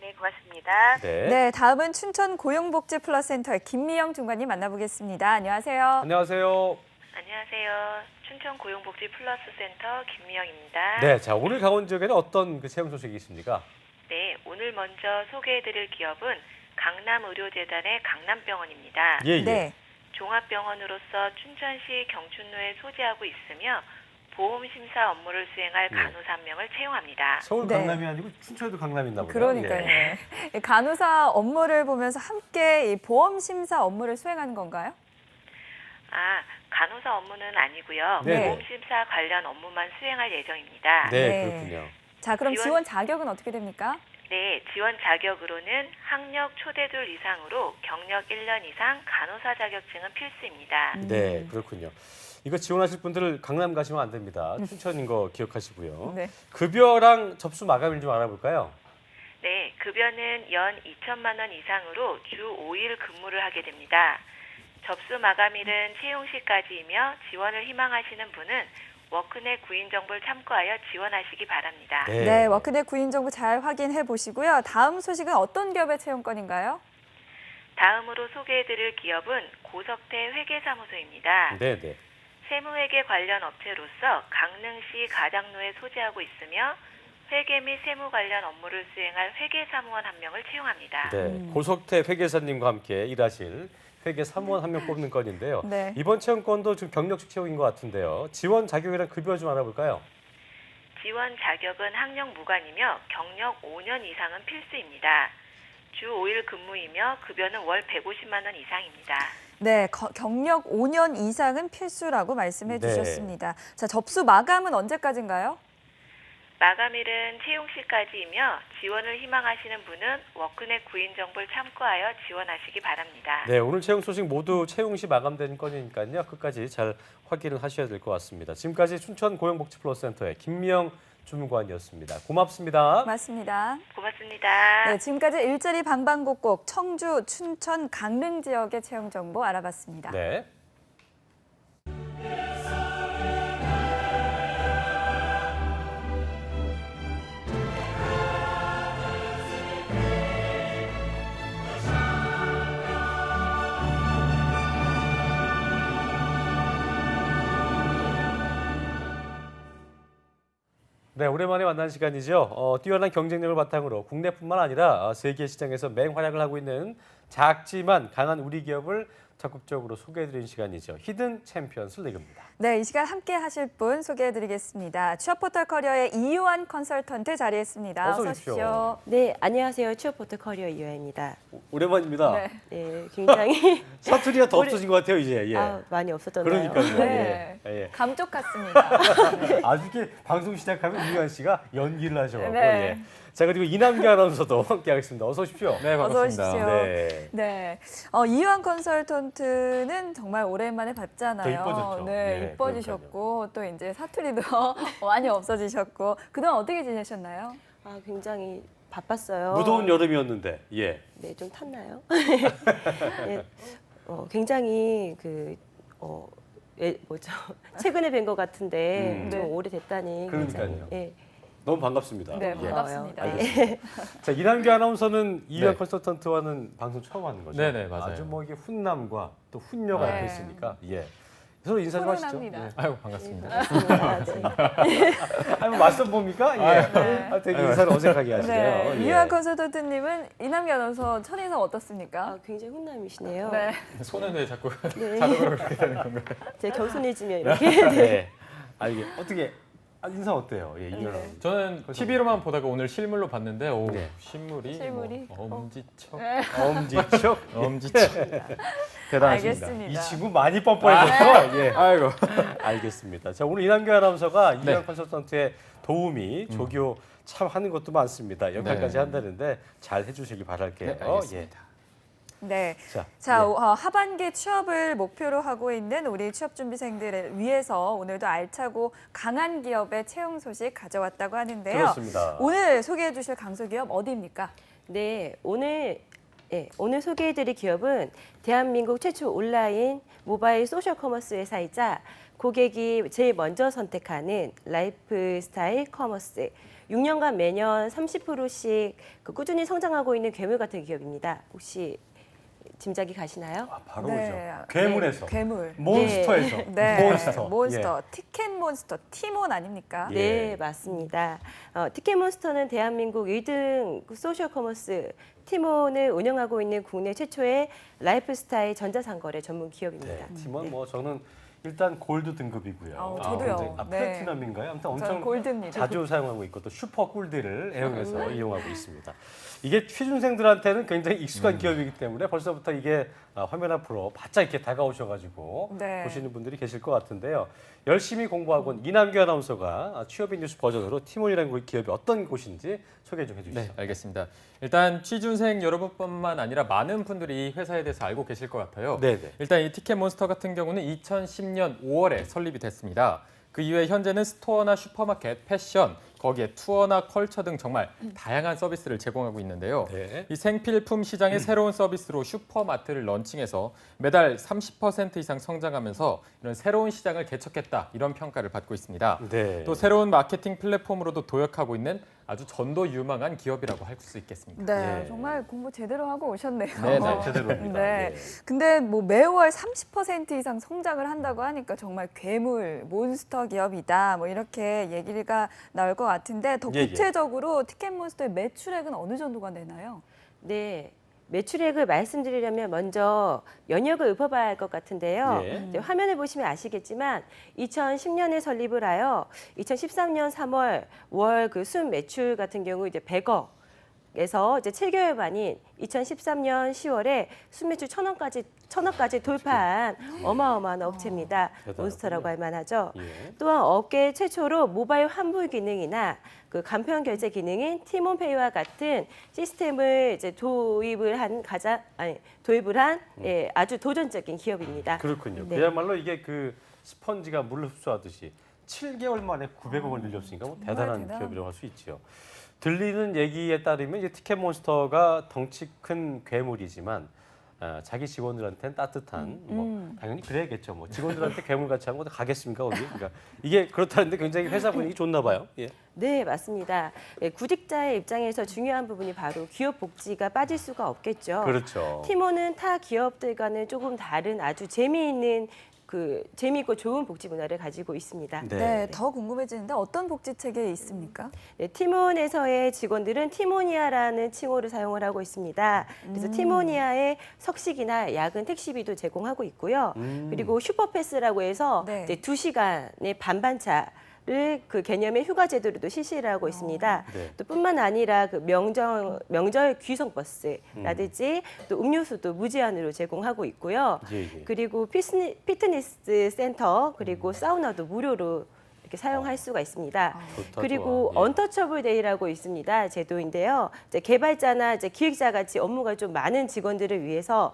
네, 고맙습니다. 네. 네, 다음은 춘천 고용복지 플러스센터의 김미영 중관님 만나보겠습니다. 안녕하세요. 안녕하세요. 안녕하세요. 안녕하세요. 춘천 고용복지 플러스 센터 김미영입니다. 네, 자 오늘 강원 지역에는 어떤 그 채용 소식이 있습니까? 네, 오늘 먼저 소개해드릴 기업은 강남의료재단의 강남병원입니다. 예, 예. 네. 종합병원으로서 춘천시 경춘로에 소재하고 있으며 보험심사 업무를 수행할 예. 간호사 한 명을 채용합니다. 서울 네. 강남이 아니고 춘천에도 강남이 있나 보네요. 그러니까요. 예. 이 간호사 업무를 보면서 함께 이 보험 심사 업무를 수행하는 건가요? 아, 간호사 업무는 아니고요. 네. 보험심사 관련 업무만 수행할 예정입니다. 네, 네. 그렇군요. 자, 그럼 지원- 지원 자격은 어떻게 됩니까? 네, 지원 자격으로는 학력 초대둘 이상으로 경력 1년 이상 간호사 자격증은 필수입니다. 네, 그렇군요. 이거 지원하실 분들 강남 가시면 안 됩니다. 춘천인 거 기억하시고요. 네. 급여랑 접수 마감일 좀 알아볼까요? 네, 급여는 연 2천만 원 이상으로 주 5일 근무를 하게 됩니다. 접수 마감일은 채용 시까지이며 지원을 희망하시는 분은 워크넷 구인 정보를 참고하여 지원하시기 바랍니다. 네, 워크넷 구인 정보 잘 확인해 보시고요. 다음 소식은 어떤 기업의 채용건인가요? 다음으로 소개해드릴 기업은 고석태 회계사무소입니다. 네, 네. 세무회계 관련 업체로서 강릉시 가장로에 소재하고 있으며 회계 및 세무 관련 업무를 수행할 회계사무원 한 명을 채용합니다. 네, 고석태 회계사님과 함께 일하실 회계사무원 한 명 뽑는 건인데요. 네. 이번 채용건도 좀 경력직 채용인 것 같은데요. 지원 자격이랑 급여 좀 알아볼까요? 지원 자격은 학력 무관이며 경력 5년 이상은 필수입니다. 주 5일 근무이며 급여는 월 150만 원 이상입니다. 네, 경력 5년 이상은 필수라고 말씀해 네. 주셨습니다. 자, 접수 마감은 언제까지인가요? 마감일은 채용 시까지이며 지원을 희망하시는 분은 워크넷 구인 정보를 참고하여 지원하시기 바랍니다. 네, 오늘 채용 소식 모두 채용 시 마감된 건이니까요. 끝까지 잘 확인을 하셔야 될 것 같습니다. 지금까지 춘천 고용복지플러스센터의 김미영 주무관이었습니다. 고맙습니다. 맞습니다. 고맙습니다. 네, 지금까지 일자리 방방곡곡 청주, 춘천, 강릉 지역의 채용 정보 알아봤습니다. 네. 네, 오랜만에 만난 시간이죠. 뛰어난 경쟁력을 바탕으로 국내뿐만 아니라 세계 시장에서 맹활약을 하고 있는 작지만 강한 우리 기업을 적극적으로 소개해드리는 시간이죠. 히든 챔피언스 리그입니다. 네, 이 시간 함께 하실 분 소개해드리겠습니다. 취업포털 커리어의 이유한 컨설턴트 자리했습니다. 어서 오십시오. 네, 안녕하세요. 취업포털 커리어 이효입니다. 오랜만입니다. 네. 네, 굉장히 사투리가 더 없어진 것 같아요, 이제. 예. 많이 없었던데요. 그러니까요. 네. 예. 예. 감쪽 같습니다. 아주 이렇게 방송 시작하면 이유한 씨가 연기를 하셔가지고. 네. 예. 자, 그리고 이남기 아나운서도 함께하겠습니다. 어서 오십시오. 네, 어서 반갑습니다. 오십시오. 네. 네, 이유한 컨설턴트는 정말 오랜만에 뵀잖아요. 더 이뻐졌죠. 네, 예, 이뻐지셨고 또 이제 사투리도 많이 없어지셨고 그동안 어떻게 지내셨나요? 아, 굉장히 바빴어요. 무더운 여름이었는데. 예. 네, 좀 탔나요? 네, 굉장히 뭐죠? 최근에 뵌 것 같은데 좀 네. 오래됐다니. 그러니까요. 굉장히, 예. 너무 반갑습니다. 네, 예. 반갑습니다. 알겠습니다. 자, 이남기 아나운서는 이유한 네. 컨설턴트와는 방송 처음 하는 거죠? 네네, 맞아요. 아주 뭐 이게 훈남과 또 훈녀가 네. 됐으니까. 예. 서로 인사 좀 하시죠. 훈훈합니다. 예. 아이고 반갑습니다. 아, 네. 아니 뭐 맞선 봅니까? 예. 아, 되게 인사를 어색하게 하시네요. 네, 예. 이유한 컨설턴트님은 이남기 아나운서 첫인상 어떻습니까? 아, 굉장히 훈남이시네요. 네. 손은 왜 자꾸 네. 자동으로 그렇게 되는 건가요? 제 겸손해지면 이렇게. 네. 아 이게 어떻게 인사 어때요? 예, 이유한 아나운서. 저는 TV로만 보다가 오늘 실물로 봤는데 오, 네. 실물이? 엄지척, 네. 엄지척. 엄지척 대단하십니다. 알겠습니다. 이 친구 많이 뻔뻔해졌어. 예. 아이고. 알겠습니다. 자, 오늘 이남규 아나운서가 네. 이유한 컨설턴트의 도움이 조교 참 하는 것도 많습니다. 역할까지 네. 한다는데 잘 해주시길 바랄게요. 네, 알겠습니다. 네. 자, 자, 예. 하반기 취업을 목표로 하고 있는 우리 취업준비생들을 위해서 오늘도 알차고 강한 기업의 채용 소식 가져왔다고 하는데요. 그렇습니다. 오늘 소개해 주실 강소기업 어디입니까? 네, 오늘 소개해드릴 기업은 대한민국 최초 온라인 모바일 소셜 커머스 회사이자 고객이 제일 먼저 선택하는 라이프스타일 커머스. 6년간 매년 30%씩 꾸준히 성장하고 있는 괴물 같은 기업입니다. 혹시 짐작이 가시나요? 아, 바로 네. 오죠. 괴물에서. 괴물. 몬스터에서. 네. 몬스터. 몬스터. 티켓몬스터. 티몬 아닙니까? 예. 네, 맞습니다. 티켓몬스터는 대한민국 1등 소셜 커머스 티몬을 운영하고 있는 국내 최초의 라이프스타일 전자상거래 전문 기업입니다. 네, 팀원 뭐 저는 일단 골드 등급이고요. 저도요. 굉장히- 네. 플래티넘인가요? 아무튼 저는 엄청 골드입니다. 자주 사용하고 있고 또 슈퍼 꿀들을 애용해서 이용하고 있습니다. 이게 취준생들한테는 굉장히 익숙한 기업이기 때문에 벌써부터 이게 화면 앞으로 바짝 이렇게 다가오셔가지고 네. 보시는 분들이 계실 것 같은데요. 열심히 공부하고 온 이남규 아나운서가 취업인 뉴스 버전으로 티몬이라는 기업이 어떤 곳인지 소개 좀 해주시죠. 네, 알겠습니다. 일단 취준생 여러분뿐만 아니라 많은 분들이 이 회사에 대해서 알고 계실 것 같아요. 네네. 일단 이 티켓몬스터 같은 경우는 2010년 5월에 설립이 됐습니다. 그 이후에 현재는 스토어나 슈퍼마켓, 패션, 거기에 투어나 컬처 등 정말 다양한 서비스를 제공하고 있는데요. 네. 이 생필품 시장의 새로운 서비스로 슈퍼마트를 런칭해서 매달 30% 이상 성장하면서 이런 새로운 시장을 개척했다, 이런 평가를 받고 있습니다. 네. 또 새로운 마케팅 플랫폼으로도 도약하고 있는 아주 전도 유망한 기업이라고 할 수 있겠습니다. 네, 예. 정말 공부 제대로 하고 오셨네요. 네, 네, 제대로입니다. 네. 예. 근데 뭐 매월 30% 이상 성장을 한다고 하니까 정말 괴물, 몬스터 기업이다. 뭐 이렇게 얘기가 나올 것 같은데 더 예, 예. 구체적으로 티켓몬스터의 매출액은 어느 정도가 되나요? 네. 매출액을 말씀드리려면 먼저 연역을 읊어봐야 할 것 같은데요. 예. 이제 화면을 보시면 아시겠지만 2010년에 설립을 하여 2013년 3월 월 그 순 매출 같은 경우 이제 100억에서 이제 7개월 만인 2013년 10월에 순매출 1,000억까지 돌파한 어마어마한 업체입니다. 대단하군요. 몬스터라고 할 만하죠. 예. 또한 업계 최초로 모바일 환불 기능이나 그 간편 결제 기능인 티몬페이와 같은 시스템을 이제 도입을 한 예, 아주 도전적인 기업입니다. 그렇군요. 네. 그야말로 이게 그 스펀지가 물을 흡수하듯이 7개월 만에 900억을 늘렸으니까 뭐 대단한 대단하다. 기업이라고 할 수 있죠. 들리는 얘기에 따르면 이제 티켓몬스터가 덩치 큰 괴물이지만 자기 직원들한테는 따뜻한 뭐 당연히 그래야겠죠. 뭐 직원들한테 괴물같이 하면 가겠습니까 거기? 그러니까 이게 그렇다는데 굉장히 회사 분위기 좋나 봐요. 예. 네, 맞습니다. 예, 구직자의 입장에서 중요한 부분이 바로 기업 복지가 빠질 수가 없겠죠. 그렇죠. 티몬은 타 기업들과는 조금 다른 아주 재미있고 좋은 복지 문화를 가지고 있습니다. 네, 더 궁금해지는데 어떤 복지 체계 있습니까? 네, 티몬에서의 직원들은 티모니아라는 칭호를 사용을 하고 있습니다. 그래서 티모니아의 석식이나 야근 택시비도 제공하고 있고요. 그리고 슈퍼패스라고 해서 네. 이제 2시간의 반반차를 그 개념의 휴가 제도로도 실시를 하고 있습니다. 네. 또 뿐만 아니라 그 명절 귀성 버스라든지 또 음료수도 무제한으로 제공하고 있고요. 예, 예. 그리고 피트니스 센터 그리고 사우나도 무료로 이렇게 사용할 수가 있습니다. 좋다, 그리고 좋아. 예. 언터처블 데이라고 있습니다. 제도인데요. 이제 개발자나 이제 기획자 같이 업무가 좀 많은 직원들을 위해서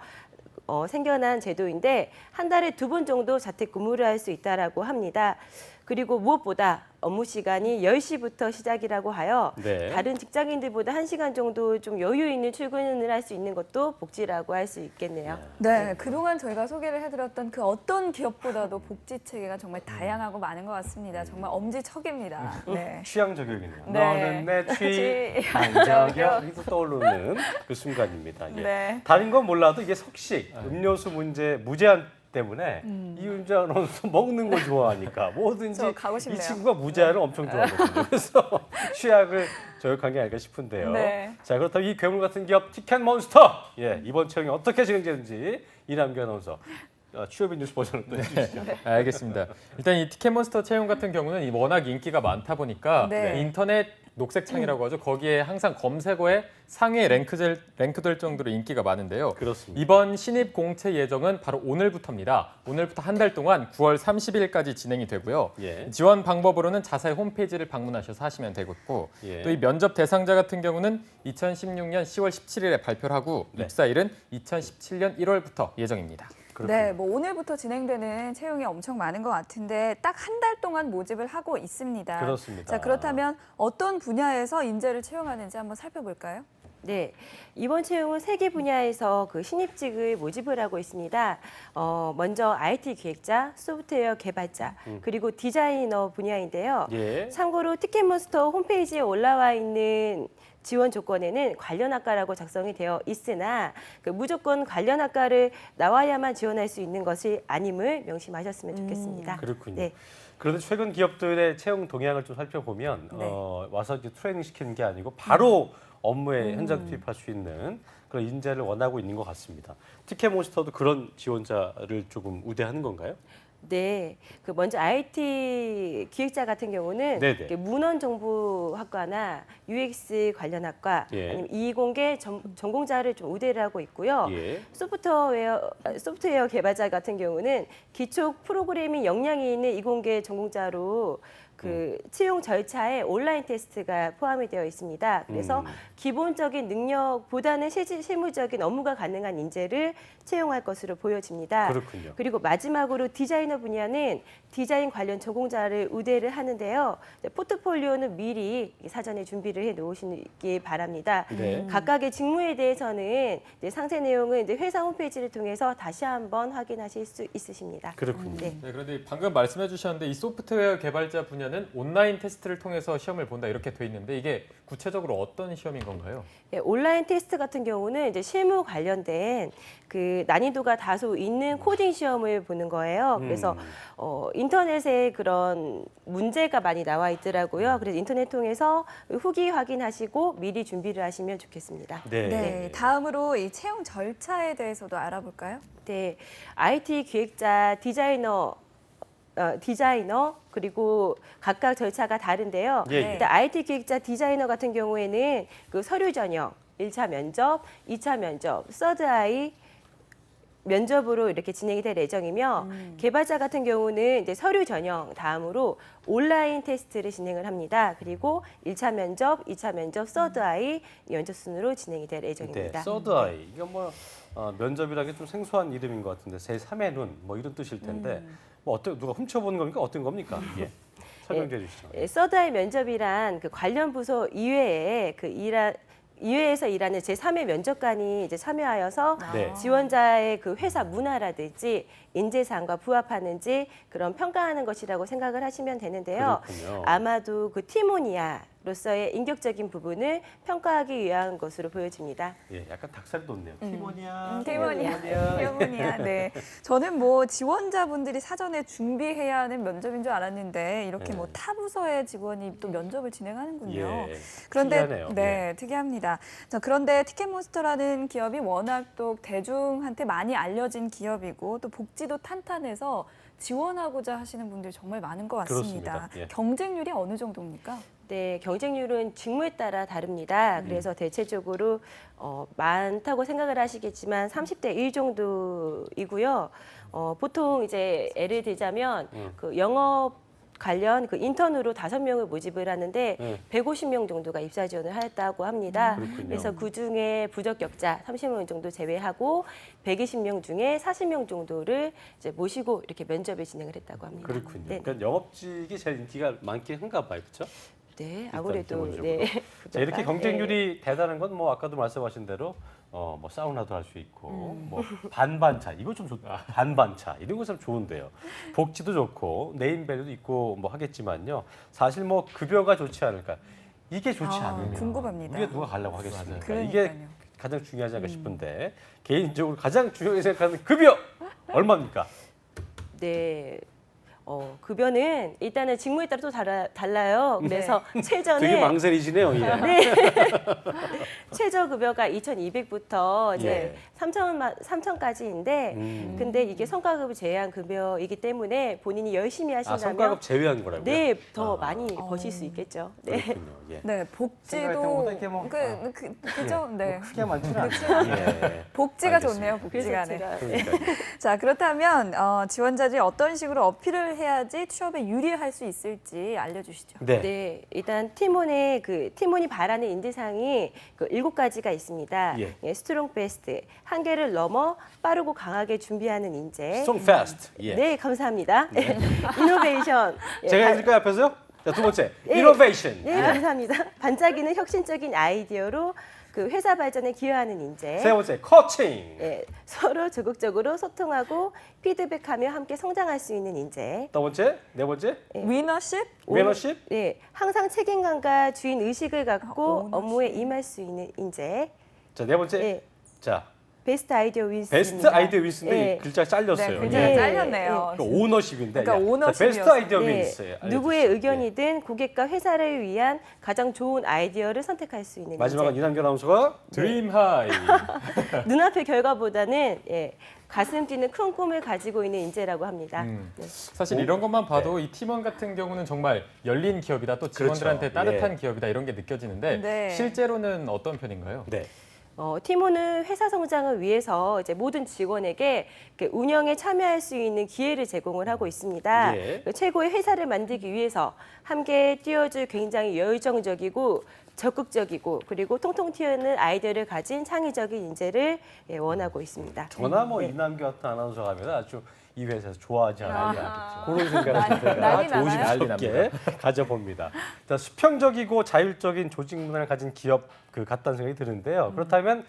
생겨난 제도인데 한 달에 2번 정도 자택 근무를 할 수 있다라고 합니다. 그리고 무엇보다 업무 시간이 10시부터 시작이라고 하여 네. 다른 직장인들보다 1시간 정도 좀 여유 있는 출근을 할 수 있는 것도 복지라고 할 수 있겠네요. 네, 그동안 저희가 소개를 해드렸던 그 어떤 기업보다도 복지 체계가 정말 다양하고 많은 것 같습니다. 정말 엄지척입니다. 네. 취향 저격이네요. 네. 너는 내 취향 저격. 이도 떠오르는 그 순간입니다. 예. 네. 다른 건 몰라도 이게 석식, 음료수 문제 무제한 때문에 이윤자 아나운서 먹는 거 좋아하니까 뭐든지 저 가고 이 싶네요. 친구가 무제한을 엄청 좋아하거든요. 그래서 취향을 저격한 게 아닐까 싶은데요. 네. 자, 그렇다면 이 괴물 같은 기업 티켓몬스터, 예, 이번 채용이 어떻게 진행되는지 이남규 아나운서 취업인 뉴스 버전을 또 해주시죠. 알겠습니다. 일단 이 티켓몬스터 채용 같은 경우는 워낙 인기가 많다 보니까 네. 인터넷 녹색창이라고 하죠. 거기에 항상 검색어에 상위에 랭크될 정도로 인기가 많은데요. 그렇습니다. 이번 신입 공채 예정은 바로 오늘부터입니다. 오늘부터 한 달 동안 9월 30일까지 진행이 되고요. 예. 지원 방법으로는 자사의 홈페이지를 방문하셔서 하시면 되고 예. 또 이 면접 대상자 같은 경우는 2016년 10월 17일에 발표를 하고 네. 입사일은 2017년 1월부터 예정입니다. 네, 뭐 오늘부터 진행되는 채용이 엄청 많은 것 같은데 딱 한 달 동안 모집을 하고 있습니다. 그렇습니다. 자, 그렇다면 어떤 분야에서 인재를 채용하는지 한번 살펴볼까요? 네, 이번 채용은 3개 분야에서 그 신입직을 모집을 하고 있습니다. 먼저 IT 기획자, 소프트웨어 개발자, 그리고 디자이너 분야인데요. 예. 참고로 티켓몬스터 홈페이지에 올라와 있는 지원 조건에는 관련 학과라고 작성이 되어 있으나 그 무조건 관련 학과를 나와야만 지원할 수 있는 것이 아님을 명심하셨으면 좋겠습니다. 그렇군요. 네. 그런데 최근 기업들의 채용 동향을 좀 살펴보면 네. 와서 이제 트레이닝 시키는 게 아니고 바로 업무에 현장 투입할 수 있는 그런 인재를 원하고 있는 것 같습니다. 티켓몬스터도 그런 지원자를 조금 우대하는 건가요? 네, 그 먼저 IT 기획자 같은 경우는 네네. 이렇게 문헌정보학과나 UX 관련 학과 예. 아니면 이공계 전공자를 좀 우대를 하고 있고요. 예. 소프트웨어 개발자 같은 경우는 기초 프로그래밍 역량이 있는 이공계 전공자로 그 채용 절차에 온라인 테스트가 포함이 되어 있습니다. 그래서 기본적인 능력보다는 실무적인 업무가 가능한 인재를 채용할 것으로 보여집니다. 그렇군요. 그리고 마지막으로 디자이너 분야는 디자인 관련 전공자를 우대를 하는데요. 포트폴리오는 미리 사전에 준비를 해 놓으시기 바랍니다. 네. 각각의 직무에 대해서는 이제 상세 내용은 이제 회사 홈페이지를 통해서 다시 한번 확인하실 수 있으십니다. 그렇군요. 네. 네, 그런데 방금 말씀해 주셨는데 이 소프트웨어 개발자 분야는 온라인 테스트를 통해서 시험을 본다 이렇게 돼 있는데 이게 구체적으로 어떤 시험인 건가요? 예, 온라인 테스트 같은 경우는 이제 실무 관련된 그 난이도가 다소 있는 코딩 시험을 보는 거예요. 그래서 인터넷에 그런 문제가 많이 나와 있더라고요. 그래서 인터넷 통해서 후기 확인하시고 미리 준비를 하시면 좋겠습니다. 네. 네, 다음으로 이 채용 절차에 대해서도 알아볼까요? 네, IT 기획자, 디자이너 그리고 각각 절차가 다른데요. 예, 예. 일단 IT 기획자, 디자이너 같은 경우에는 그 서류 전형, 1차 면접, 2차 면접, 서드 아이 면접으로 이렇게 진행이 될 예정이며 개발자 같은 경우는 이제 서류 전형 다음으로 온라인 테스트를 진행을 합니다. 그리고 1차 면접, 2차 면접, 서드 아이 면접 순으로 진행이 될 예정입니다. 네, 서드 아이. 이건 뭐 면접이라기 좀 생소한 이름인 것 같은데 제3의 눈 뭐 이런 뜻일 텐데 뭐 누가 훔쳐보는 겁니까? 어떤 겁니까? 이게 설명해 주시죠. 예, 서드 아이 면접이란 그 관련 부서 이외에 이외에서 일하는 제3의 면접관이 이제 참여하여서 네. 지원자의 그 회사 문화라든지 인재상과 부합하는지 그런 평가하는 것이라고 생각을 하시면 되는데요. 그렇군요. 아마도 그 티모니아로서의 인격적인 부분을 평가하기 위한 것으로 보여집니다. 예, 약간 닭살이 돋네요. 티모니아. 티모니아. 네. 저는 뭐 지원자분들이 사전에 준비해야 하는 면접인 줄 알았는데 이렇게 네. 뭐 타 부서의 직원이 또 면접을 진행하는군요. 예. 그런데 특이하네요. 네, 특이합니다. 자, 그런데 티켓몬스터라는 기업이 워낙 또 대중한테 많이 알려진 기업이고 또 복지도 탄탄해서 지원하고자 하시는 분들이 정말 많은 것 같습니다. 그렇습니다. 예. 경쟁률이 어느 정도입니까? 네, 경쟁률은 직무에 따라 다릅니다. 그래서 대체적으로 많다고 생각을 하시겠지만 30대 1 정도이고요. 보통 이제 예를 들자면 그 영업 관련 그 인턴으로 5명을 모집을 하는데 150명 정도가 입사 지원을 하였다고 합니다. 그렇군요. 그래서 그중에 부적격자 30명 정도 제외하고 120명 중에 40명 정도를 이제 모시고 이렇게 면접을 진행을 했다고 합니다. 그렇군요. 네, 그러니까 영업직이 제일 인기가 많긴 한가 봐요. 그렇죠? 네, 일단 아무래도 기본적으로. 네. 자, 이렇게 부족한, 경쟁률이 대단한 건 뭐 아까도 말씀하신 대로 뭐 사우나도 할 수 있고 뭐 반반차 이거 좀 좋다. 반반차 이런 거 참 좋은데요. 복지도 좋고 네임밸류도 있고 뭐 하겠지만요. 사실 뭐 급여가 좋지 않을까. 이게 좋지 않으면 궁금합니다. 우리가 누가 가려고 하겠습니까? 그러니까요. 이게 가장 중요하지 않을까 싶은데 개인적으로 가장 중요하게 생각하는 급여 얼마입니까? 네. 급여는 일단은 직무에 따라 또 달라요. 그래서 최저는 되게 망설이시네요. 예. 최저 급여가 2,200부터 이제 예. 3,000까지인데 근데 이게 성과급을 제외한 급여이기 때문에 본인이 열심히 하신다면 성과급 제외한 거라고요? 네, 더 많이 버실 수 있겠죠. 네. 그렇군요. 예. 네, 복지도 이렇게 뭐, 그죠? 네. 크게 많지는 않아요. 예. 복지가 알겠습니다. 좋네요. 그래서 복지가. 네. 제가 그러니까요. 자, 그렇다면 지원자들이 어떤 식으로 어필을 해야지 취업에 유리할 수 있을지 알려주시죠. 네. 네, 일단 팀원이 바라는 인재상이 그 7가지가 있습니다. 예. 예, 스트롱 베스트, 한계를 넘어 빠르고 강하게 준비하는 인재. Strong fast. 예. 네, 감사합니다. 이노베이션. 예, 제가 해줄까요 앞에서요? 자, 두 번째. Innovation. 네, 감사합니다. 반짝이는 혁신적인 아이디어로 그 회사 발전에 기여하는 인재. 세 번째, 코칭. 예, 서로 적극적으로 소통하고 피드백하며 함께 성장할 수 있는 인재. 두 번째, 네 번째, 위너십? 위너십. 예, 항상 책임감과 주인 의식을 갖고 오너십. 업무에 임할 수 있는 인재. 자, 네 번째. 예, 자, 베스트 아이디어 윈스. 베스트 아이디어 윈스인데 예. 글자가 잘렸어요. 네, 글자가 예. 잘렸네요. 그 오너십인데. 그러니까 자, 오너십이었어요. 베스트 아이디어 예, 윈스. 알려주시죠. 누구의 예. 의견이든 고객과 회사를 위한 가장 좋은 아이디어를 선택할 수 있는 마지막은 인재. 이남규 아나운서가 드림 하이. 눈앞의 결과보다는 예, 가슴 뛰는 큰 꿈을 가지고 있는 인재라고 합니다. 네. 사실 이런 것만 봐도 이 팀원 같은 경우는 정말 열린 기업이다, 또 직원들한테 그렇죠. 따뜻한 예. 기업이다 이런 게 느껴지는데 네. 실제로는 어떤 편인가요? 네. 티모는 회사 성장을 위해서 이제 모든 직원에게 이렇게 운영에 참여할 수 있는 기회를 제공을 하고 있습니다. 예. 최고의 회사를 만들기 위해서 함께 뛰어줄 굉장히 열정적이고 적극적이고 그리고 통통 튀어나오는 아이디어를 가진 창의적인 인재를 예, 원하고 있습니다. 저나 뭐 네. 이남규 같은 아나운서가 하면 아주 이 회사에서 좋아하지 않았냐. 아하. 그런 생각을 난리 제가 나나요? 조심스럽게 가져봅니다. 자, 수평적이고 자율적인 조직 문화를 가진 기업 같다는 생각이 드는데요. 그렇다면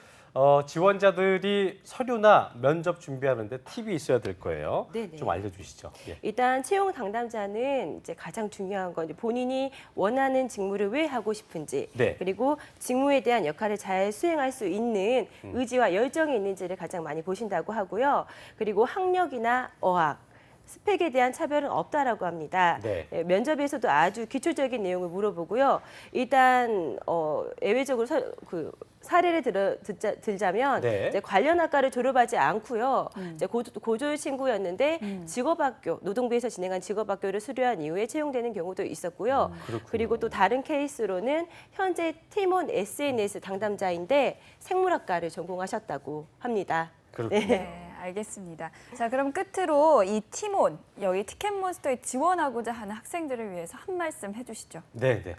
지원자들이 서류나 면접 준비하는데 팁이 있어야 될 거예요. 네네. 좀 알려주시죠. 예. 일단 채용 당담자는 이제 가장 중요한 건 이제 본인이 원하는 직무를 왜 하고 싶은지 네. 그리고 직무에 대한 역할을 잘 수행할 수 있는 의지와 열정이 있는지를 가장 많이 보신다고 하고요. 그리고 학력이나 어학 스펙에 대한 차별은 없다라고 합니다. 네. 예, 면접에서도 아주 기초적인 내용을 물어보고요. 일단 예외적으로 사례를 들자면 네. 이제 관련 학과를 졸업하지 않고요. 이제 고졸 친구였는데 직업학교 노동부에서 진행한 직업학교를 수료한 이후에 채용되는 경우도 있었고요. 그렇군요. 그리고 또 다른 케이스로는 현재 팀원 SNS 당담자인데 생물학과를 전공하셨다고 합니다. 그렇군요. 네, 알겠습니다. 자, 그럼 끝으로 이 팀온, 여기 티켓몬스터에 지원하고자 하는 학생들을 위해서 한 말씀 해주시죠. 네, 네.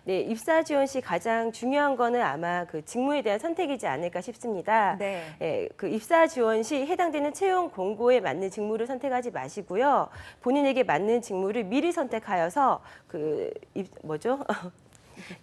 네, 입사 지원 시 가장 중요한 거는 아마 그 직무에 대한 선택이지 않을까 싶습니다. 네. 예, 그 입사 지원 시 해당되는 채용 공고에 맞는 직무를 선택하지 마시고요. 본인에게 맞는 직무를 미리 선택하여서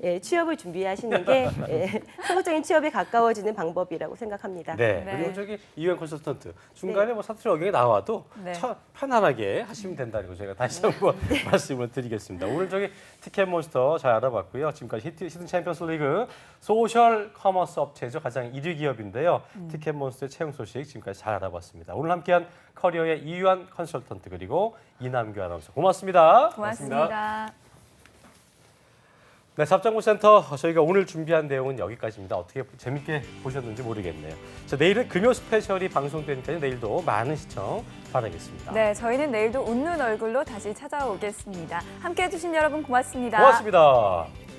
예, 취업을 준비하시는 게 예, 소극적인 취업에 가까워지는 방법이라고 생각합니다. 네. 네. 그리고 저기 이유엔 컨설턴트 중간에 뭐 사투리 어경이 나와도 네. 편안하게 하시면 된다는 거 제가 다시 한번 말씀을 드리겠습니다. 오늘 저기 티켓몬스터 잘 알아봤고요. 지금까지 히든 챔피언스 리그 소셜 커머스 업체죠. 가장 1위 기업인데요. 티켓몬스터의 채용 소식 지금까지 잘 알아봤습니다. 오늘 함께한 커리어의 이유한 컨설턴트 그리고 이남규 아나운서 고맙습니다. 고맙습니다. 네, 삽장구센터 저희가 오늘 준비한 내용은 여기까지입니다. 어떻게 재밌게 보셨는지 모르겠네요. 자, 내일은 금요 스페셜이 방송되니까요. 내일도 많은 시청 바라겠습니다. 네, 저희는 내일도 웃는 얼굴로 다시 찾아오겠습니다. 함께해 주신 여러분 고맙습니다. 고맙습니다.